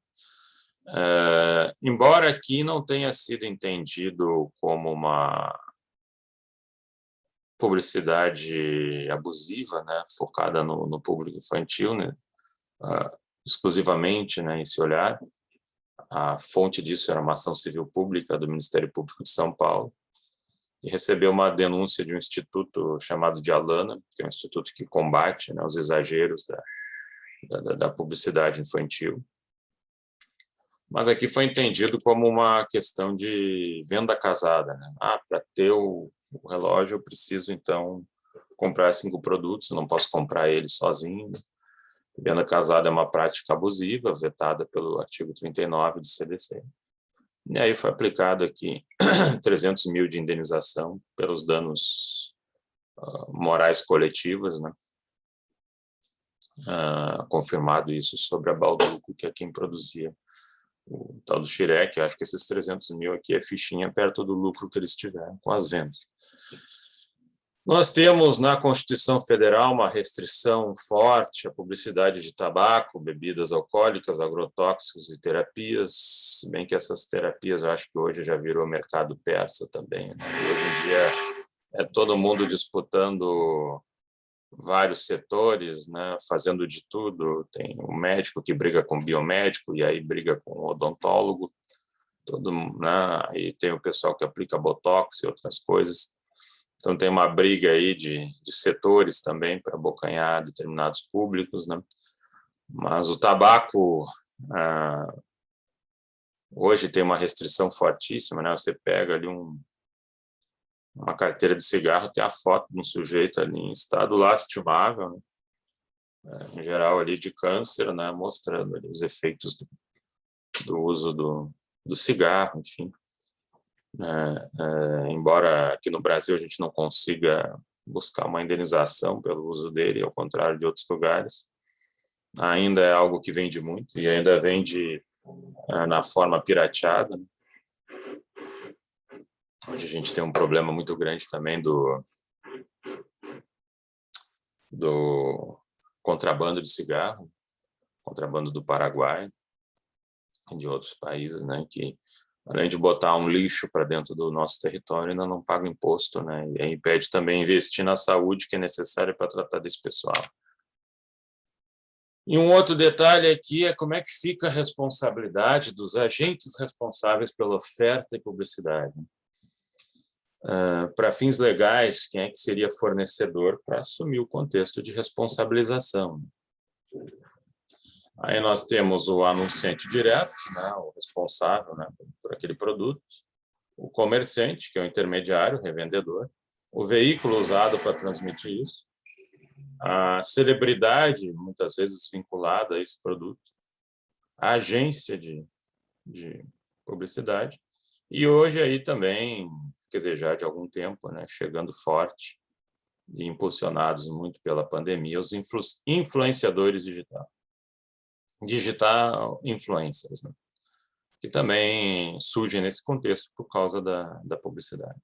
Embora aqui não tenha sido entendido como uma publicidade abusiva, né, focada no público infantil, né, exclusivamente, né, esse olhar, A fonte disso era uma ação civil pública do Ministério Público de São Paulo, e recebeu uma denúncia de um instituto chamado de Alana, que é um instituto que combate, né, os exageros da publicidade infantil. Mas aqui foi entendido como uma questão de venda casada, né? Para ter o relógio eu preciso, então, comprar 5 produtos, não posso comprar ele sozinho. Venda casada é uma prática abusiva, vetada pelo artigo 39 do CDC. E aí foi aplicado aqui 300 mil de indenização pelos danos morais coletivos, né? Confirmado isso sobre a Bauducco, que é quem produzia o tal do Xirec. Acho que esses 300 mil aqui é fichinha perto do lucro que eles tiveram com as vendas. Nós temos na Constituição Federal uma restrição forte à publicidade de tabaco, bebidas alcoólicas, agrotóxicos e terapias, se bem que essas terapias eu acho que hoje já virou mercado persa também, né? E hoje em dia é todo mundo disputando vários setores, né, fazendo de tudo. Tem um médico que briga com o biomédico e aí briga com o odontólogo, né, e tem o pessoal que aplica botox e outras coisas. Então tem uma briga aí de setores também para abocanhar determinados públicos, né? Mas o tabaco hoje tem uma restrição fortíssima, né? Você pega ali uma carteira de cigarro, tem a foto de um sujeito ali em estado lastimável, né? Em geral ali de câncer, né? Mostrando ali os efeitos do uso do cigarro, enfim. Embora aqui no Brasil a gente não consiga buscar uma indenização pelo uso dele, ao contrário de outros lugares, ainda é algo que vende muito e ainda vende na forma pirateada, onde a gente tem um problema muito grande também do contrabando de cigarro, contrabando do Paraguai e de outros países, né, que além de botar um lixo para dentro do nosso território, ainda não paga imposto, né? E aí impede também investir na saúde que é necessária para tratar desse pessoal. E um outro detalhe aqui é como é que fica a responsabilidade dos agentes responsáveis pela oferta e publicidade. Para fins legais, quem é que seria fornecedor para assumir o contexto de responsabilização? Aí nós temos o anunciante direto, né, o responsável, né, por aquele produto, o comerciante, que é o intermediário, o revendedor, o veículo usado para transmitir isso, a celebridade, muitas vezes vinculada a esse produto, a agência de publicidade, e hoje aí também, quer dizer, já de algum tempo, né, chegando forte e impulsionados muito pela pandemia, os influenciadores digital influencers, né, que também surgem nesse contexto por causa da publicidade.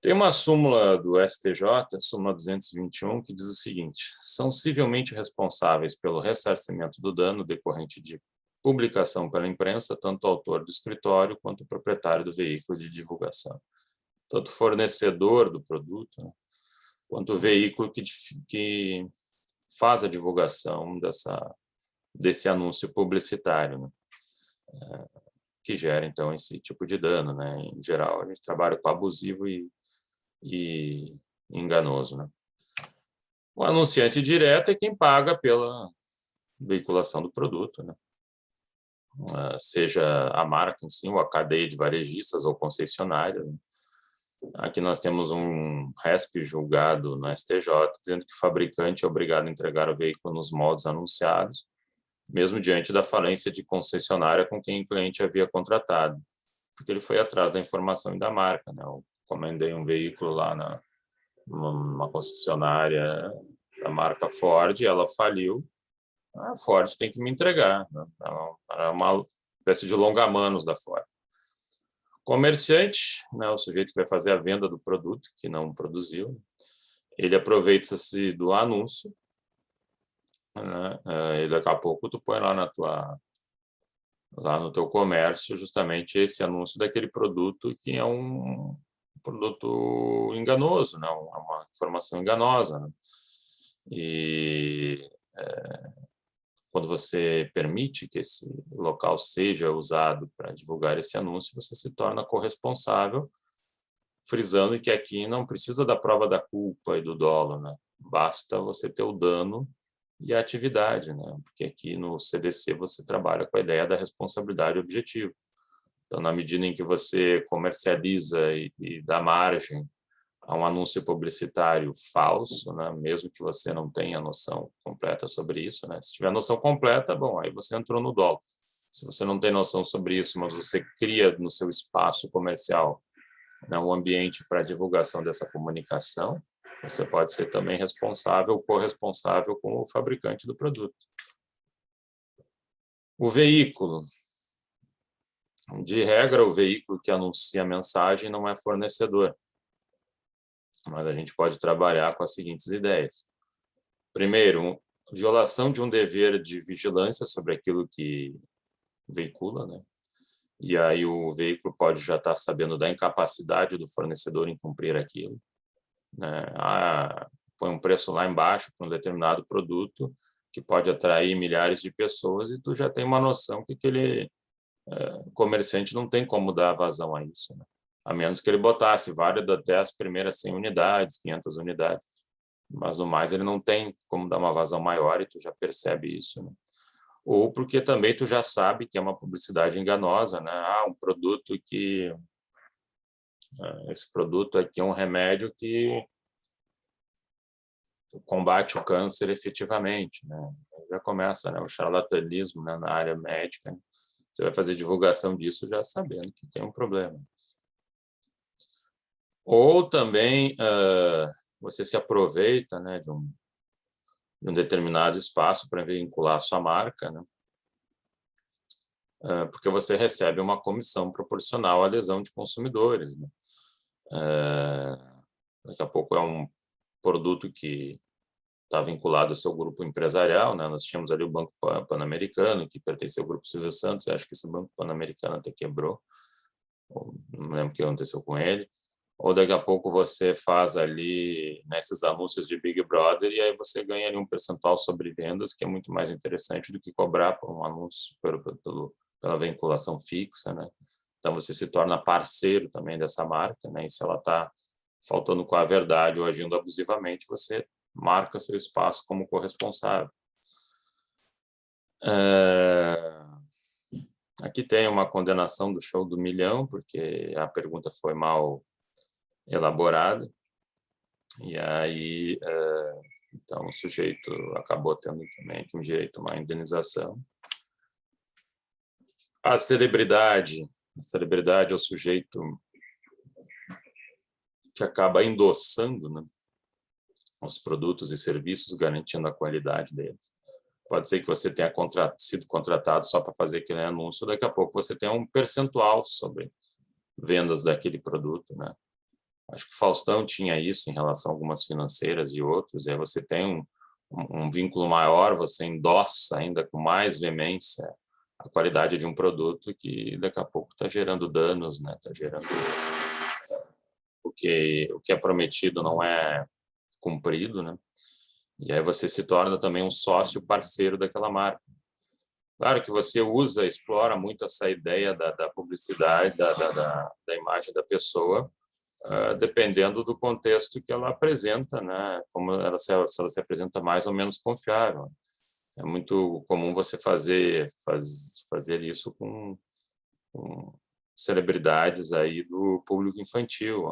Tem uma súmula do STJ, súmula 221, que diz o seguinte: são civilmente responsáveis pelo ressarcimento do dano decorrente de publicação pela imprensa, tanto o autor do escritório quanto o proprietário do veículo de divulgação. Tanto o fornecedor do produto, né, quanto o veículo que faz a divulgação desse anúncio publicitário, né, que gera, então, esse tipo de dano, né? Em geral, a gente trabalha com abusivo e enganoso, né? O anunciante direto é quem paga pela veiculação do produto, né? Seja a marca em si, ou a cadeia de varejistas ou concessionária, né? Aqui nós temos um RESP julgado no STJ, dizendo que o fabricante é obrigado a entregar o veículo nos moldes anunciados, mesmo diante da falência de concessionária com quem o cliente havia contratado, porque ele foi atrás da informação e da marca, né? Eu encomendei um veículo lá numa concessionária da marca Ford, ela faliu, a Ford tem que me entregar, né? Era uma espécie de longa-manos da Ford. Comerciante, né, o sujeito que vai fazer a venda do produto, que não produziu, ele aproveita-se do anúncio, né, e daqui a pouco tu põe lá no teu comércio justamente esse anúncio daquele produto que é um produto enganoso, né, uma informação enganosa, né? E quando você permite que esse local seja usado para divulgar esse anúncio, você se torna corresponsável, frisando que aqui não precisa da prova da culpa e do dolo, né? Basta você ter o dano e a atividade, né? Porque aqui no CDC você trabalha com a ideia da responsabilidade objetiva. Então, na medida em que você comercializa e dá margem a um anúncio publicitário falso, né? Mesmo que você não tenha noção completa sobre isso, né? Se tiver noção completa, bom, aí você entrou no dolo. Se você não tem noção sobre isso, mas você cria no seu espaço comercial, né, um ambiente para divulgação dessa comunicação, você pode ser também responsável, corresponsável com o fabricante do produto. O veículo. De regra, o veículo que anuncia a mensagem não é fornecedor. Mas a gente pode trabalhar com as seguintes ideias. Primeiro, violação de um dever de vigilância sobre aquilo que veicula, né? E aí o veículo pode já estar sabendo da incapacidade do fornecedor em cumprir aquilo, né? Põe um preço lá embaixo para um determinado produto que pode atrair milhares de pessoas e tu já tem uma noção que aquele comerciante não tem como dar vazão a isso, né? A menos que ele botasse válido até as primeiras 100 unidades, 500 unidades, mas no mais ele não tem como dar uma vazão maior e tu já percebe isso, né? Ou porque também tu já sabe que é uma publicidade enganosa, né? Um produto que... esse produto aqui é um remédio que combate o câncer efetivamente, né? Já começa, né, o charlatanismo, né, na área médica, né? Você vai fazer divulgação disso já sabendo que tem um problema. Ou também você se aproveita, né, de um determinado espaço para vincular a sua marca, né? Porque você recebe uma comissão proporcional à adesão de consumidores, né? Daqui a pouco é um produto que está vinculado ao seu grupo empresarial, né? Nós tínhamos ali o Banco Pan-Americano, que pertenceu ao Grupo Silvio Santos, acho que esse Banco Pan-Americano até quebrou, não lembro o que aconteceu com ele. Ou daqui a pouco você faz ali nesses anúncios de Big Brother e aí você ganha ali um percentual sobre vendas que é muito mais interessante do que cobrar por um anúncio pela vinculação fixa, né? Então você se torna parceiro também dessa marca, né? E se ela está faltando com a verdade ou agindo abusivamente, você marca seu espaço como corresponsável. Aqui tem uma condenação do show do milhão, porque a pergunta foi mal elaborada, e aí então o sujeito acabou tendo também aqui um direito a uma indenização. A celebridade é o sujeito que acaba endossando, né, os produtos e serviços, garantindo a qualidade deles. Pode ser que você tenha sido contratado só para fazer aquele anúncio, daqui a pouco você tem um percentual sobre vendas daquele produto, né? Acho que o Faustão tinha isso em relação a algumas financeiras e outros, e aí você tem um vínculo maior, você endossa ainda com mais veemência a qualidade de um produto que daqui a pouco está gerando danos, né? Está gerando o que é prometido não é cumprido, né? E aí você se torna também um sócio parceiro daquela marca. Claro que você explora muito essa ideia da publicidade, da imagem da pessoa, dependendo do contexto que ela apresenta, né? Como se ela se apresenta mais ou menos confiável. É muito comum você fazer isso com celebridades aí do público infantil.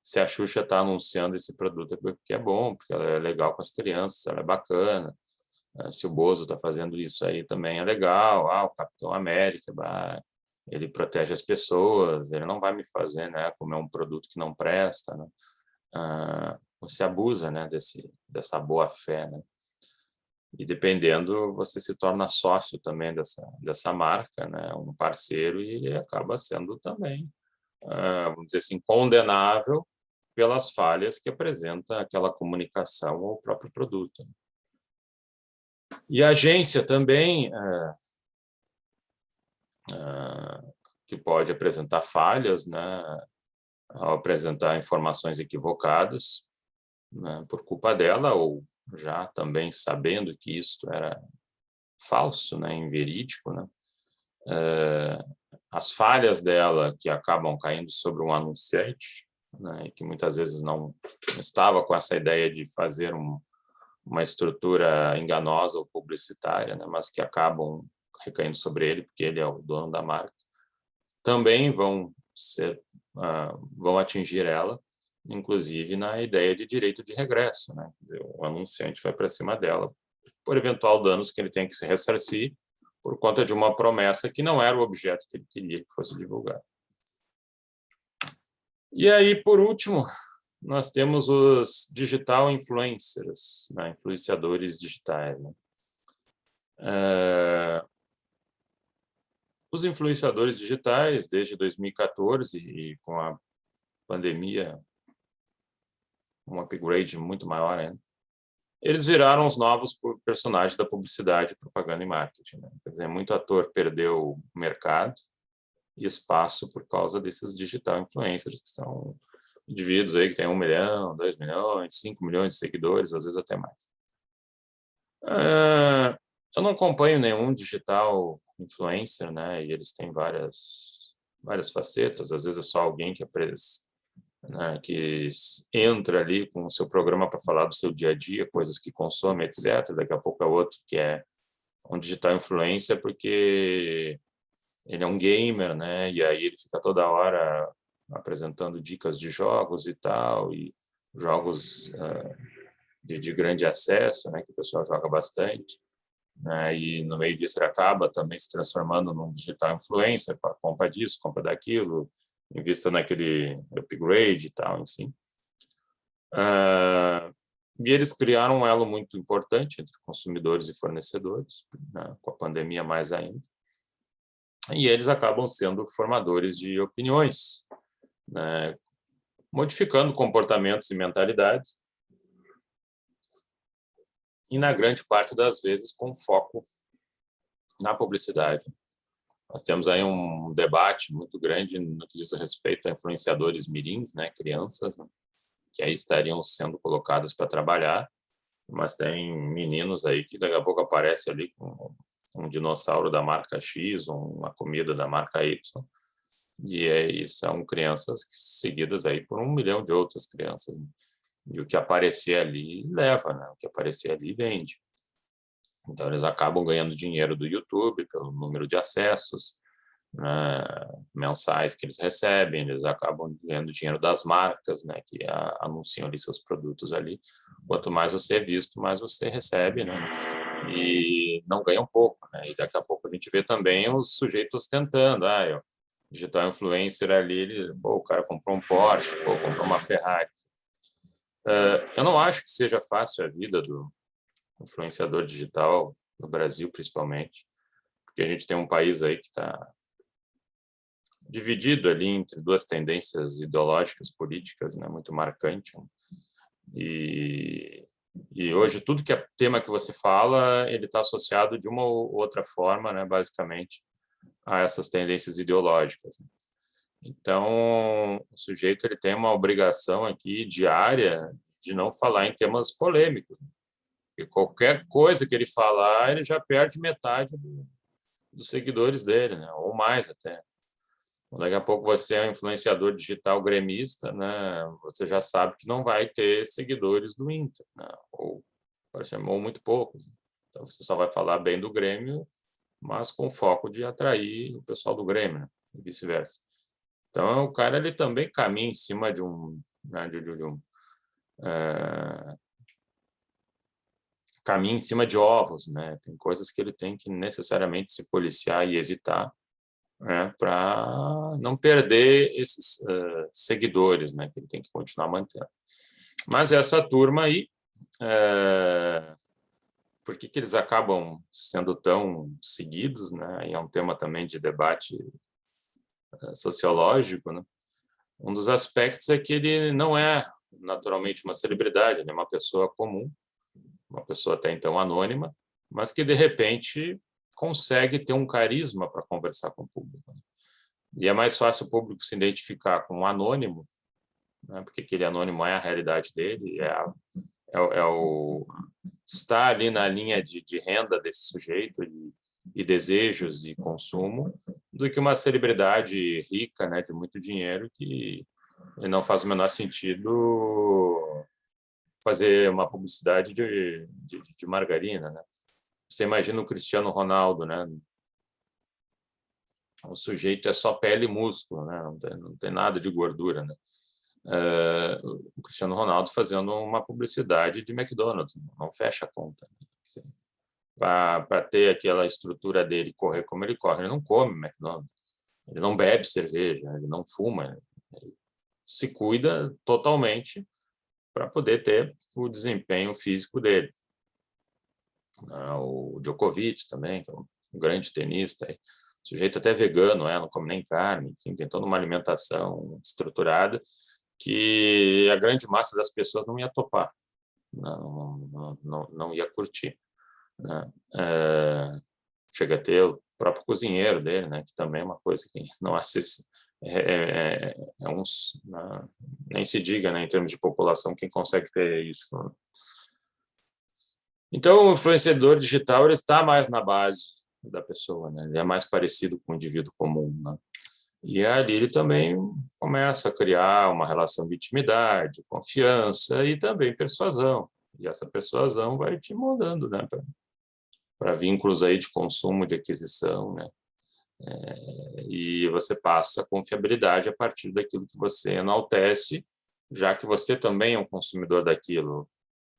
Se a Xuxa está anunciando esse produto é porque é bom, porque ela é legal com as crianças, ela é bacana. Se o Bozo está fazendo isso aí também é legal. O Capitão América, ele protege as pessoas, ele não vai me fazer, né, comer um produto que não presta, né? Você abusa, né, dessa boa fé, né? E dependendo, você se torna sócio também dessa marca, né, um parceiro, e ele acaba sendo também, vamos dizer assim, condenável pelas falhas que apresenta aquela comunicação ou o próprio produto. E a agência também, que pode apresentar falhas, né, ao apresentar informações equivocadas, né, por culpa dela, ou já também sabendo que isto era falso, né, inverídico, né? As falhas dela que acabam caindo sobre um anunciante, né, que muitas vezes não estava com essa ideia de fazer uma estrutura enganosa ou publicitária, né, mas que acabam recaindo sobre ele, porque ele é o dono da marca, também vão atingir ela, inclusive na ideia de direito de regresso, né? Quer dizer, o anunciante vai para cima dela por eventual danos que ele tem que se ressarcir por conta de uma promessa que não era o objeto que ele queria que fosse divulgado. E aí, por último, nós temos os digital influencers, né? Influenciadores digitais, né? Os influenciadores digitais, desde 2014, e com a pandemia, um upgrade muito maior ainda, eles viraram os novos personagens da publicidade, propaganda e marketing, né? Quer dizer, muito ator perdeu o mercado e espaço por causa desses digital influencers, que são indivíduos aí que têm 1 milhão, 2 milhões, 5 milhões de seguidores, às vezes até mais. Eu não acompanho nenhum digital influencer, né? E eles têm várias facetas. Às vezes é só alguém que né, que entra ali com o seu programa para falar do seu dia a dia, coisas que consome, etc. Daqui a pouco é outro que é um digital influencer porque ele é um gamer, né? E aí ele fica toda hora apresentando dicas de jogos e tal, e jogos de grande acesso, né? Que o pessoal joga bastante. E no meio disso ele acaba também se transformando num digital influencer para compra disso, compra daquilo, invista naquele upgrade e tal, enfim. E eles criaram um elo muito importante entre consumidores e fornecedores, né, com a pandemia mais ainda. E eles acabam sendo formadores de opiniões, né, modificando comportamentos e mentalidades, e na grande parte das vezes com foco na publicidade. Nós temos aí um debate muito grande no que diz respeito a influenciadores mirins, né, crianças, né, que aí estariam sendo colocados para trabalhar, mas tem meninos aí que daqui a pouco aparece ali com um dinossauro da marca X, ou uma comida da marca Y, e são crianças seguidas aí por 1 milhão de outras crianças, né? E o que aparecer ali leva, né? O que aparecer ali vende. Então, eles acabam ganhando dinheiro do YouTube pelo número de acessos, né, mensais que eles recebem, eles acabam ganhando dinheiro das marcas, né, que anunciam ali seus produtos ali. Quanto mais você é visto, mais você recebe, né? E não ganham pouco, né? E daqui a pouco a gente vê também os sujeitos tentando, digital influencer ali, o cara comprou um Porsche, comprou uma Ferrari. Eu não acho que seja fácil a vida do influenciador digital, no Brasil principalmente, porque a gente tem um país aí que está dividido ali entre duas tendências ideológicas, políticas, né, muito marcante. E hoje tudo que é tema que você fala, ele está associado de uma ou outra forma, né, basicamente, a essas tendências ideológicas. Então, o sujeito ele tem uma obrigação aqui diária de não falar em temas polêmicos, porque qualquer coisa que ele falar, ele já perde metade dos seguidores dele, né, ou mais até. Daqui a pouco você é um influenciador digital gremista, né? Você já sabe que não vai ter seguidores do Inter, né? ou muito poucos. Então, você só vai falar bem do Grêmio, mas com foco de atrair o pessoal do Grêmio, né? E vice-versa. Então, o cara ele também caminha em cima de caminha em cima de ovos, né? Tem coisas que ele tem que necessariamente se policiar e evitar, né, para não perder esses seguidores, né, que ele tem que continuar mantendo. Mas essa turma aí, por que eles acabam sendo tão seguidos, né? E é um tema também de debate sociológico, né? Um dos aspectos é que ele não é naturalmente uma celebridade, ele é uma pessoa comum, uma pessoa até então anônima, mas que de repente consegue ter um carisma para conversar com o público. E é mais fácil o público se identificar com um anônimo, né, porque aquele anônimo é a realidade dele, é está ali na linha de renda desse sujeito e desejos e consumo, do que uma celebridade rica, né, de muito dinheiro, que não faz o menor sentido fazer uma publicidade de margarina, né? Você imagina o Cristiano Ronaldo, né? O sujeito é só pele e músculo, né? Não tem nada de gordura, né? O Cristiano Ronaldo fazendo uma publicidade de McDonald's, não fecha a conta. Para ter aquela estrutura dele correr como ele corre, ele não come McDonald's, ele não bebe cerveja, ele não fuma, ele se cuida totalmente para poder ter o desempenho físico dele. O Djokovic também, que é um grande tenista, o sujeito até vegano, não come nem carne, enfim, tem toda uma alimentação estruturada que a grande massa das pessoas não ia topar, não ia curtir, né? Chega a ter o próprio cozinheiro dele, né, que também é uma coisa que não acessa, nem se diga, né, em termos de população, quem consegue ter isso, né? Então, o influenciador digital ele está mais na base da pessoa, né? Ele é mais parecido com o indivíduo comum, né? E ali ele também começa a criar uma relação de intimidade, confiança e também persuasão. E essa persuasão vai te moldando, né, para vínculos aí de consumo, de aquisição, né? E você passa confiabilidade a partir daquilo que você enaltece, já que você também é um consumidor daquilo.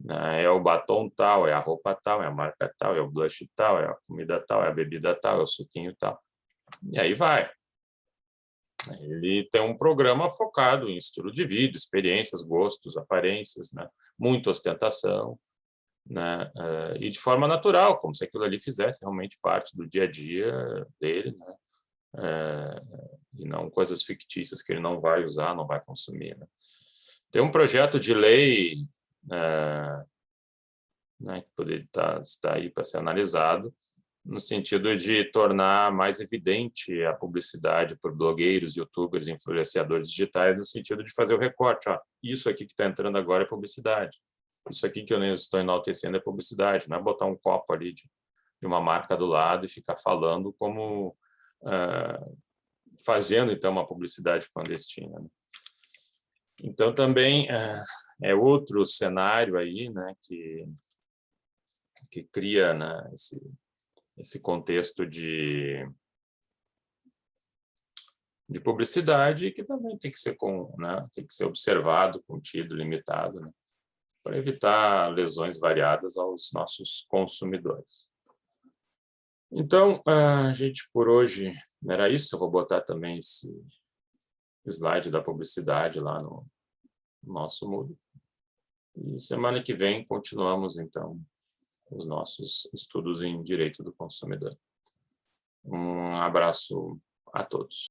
É o batom tal, é a roupa tal, é a marca tal, é o blush tal, é a comida tal, é a bebida tal, é o suquinho tal. E aí vai. Ele tem um programa focado em estilo de vida, experiências, gostos, aparências, né? Muita ostentação, né? E de forma natural, como se aquilo ali fizesse realmente parte do dia a dia dele, né? E não coisas fictícias que ele não vai usar, não vai consumir, né? Tem um projeto de lei, né, que poderia estar aí para ser analisado, no sentido de tornar mais evidente a publicidade por blogueiros, youtubers, influenciadores digitais, no sentido de fazer o recorte. Isso aqui que está entrando agora é publicidade. Isso aqui que eu estou enaltecendo é publicidade. Não é botar um copo ali de uma marca do lado e ficar falando como... fazendo, então, uma publicidade clandestina, né? Então, também é outro cenário aí, né, que cria, né, esse contexto de publicidade que também tem que ser tem que ser observado, contido, limitado, né, para evitar lesões variadas aos nossos consumidores. Então, gente, por hoje era isso. Eu vou botar também esse slide da publicidade lá no nosso Moodle. E semana que vem continuamos, então, os nossos estudos em direito do consumidor. Um abraço a todos.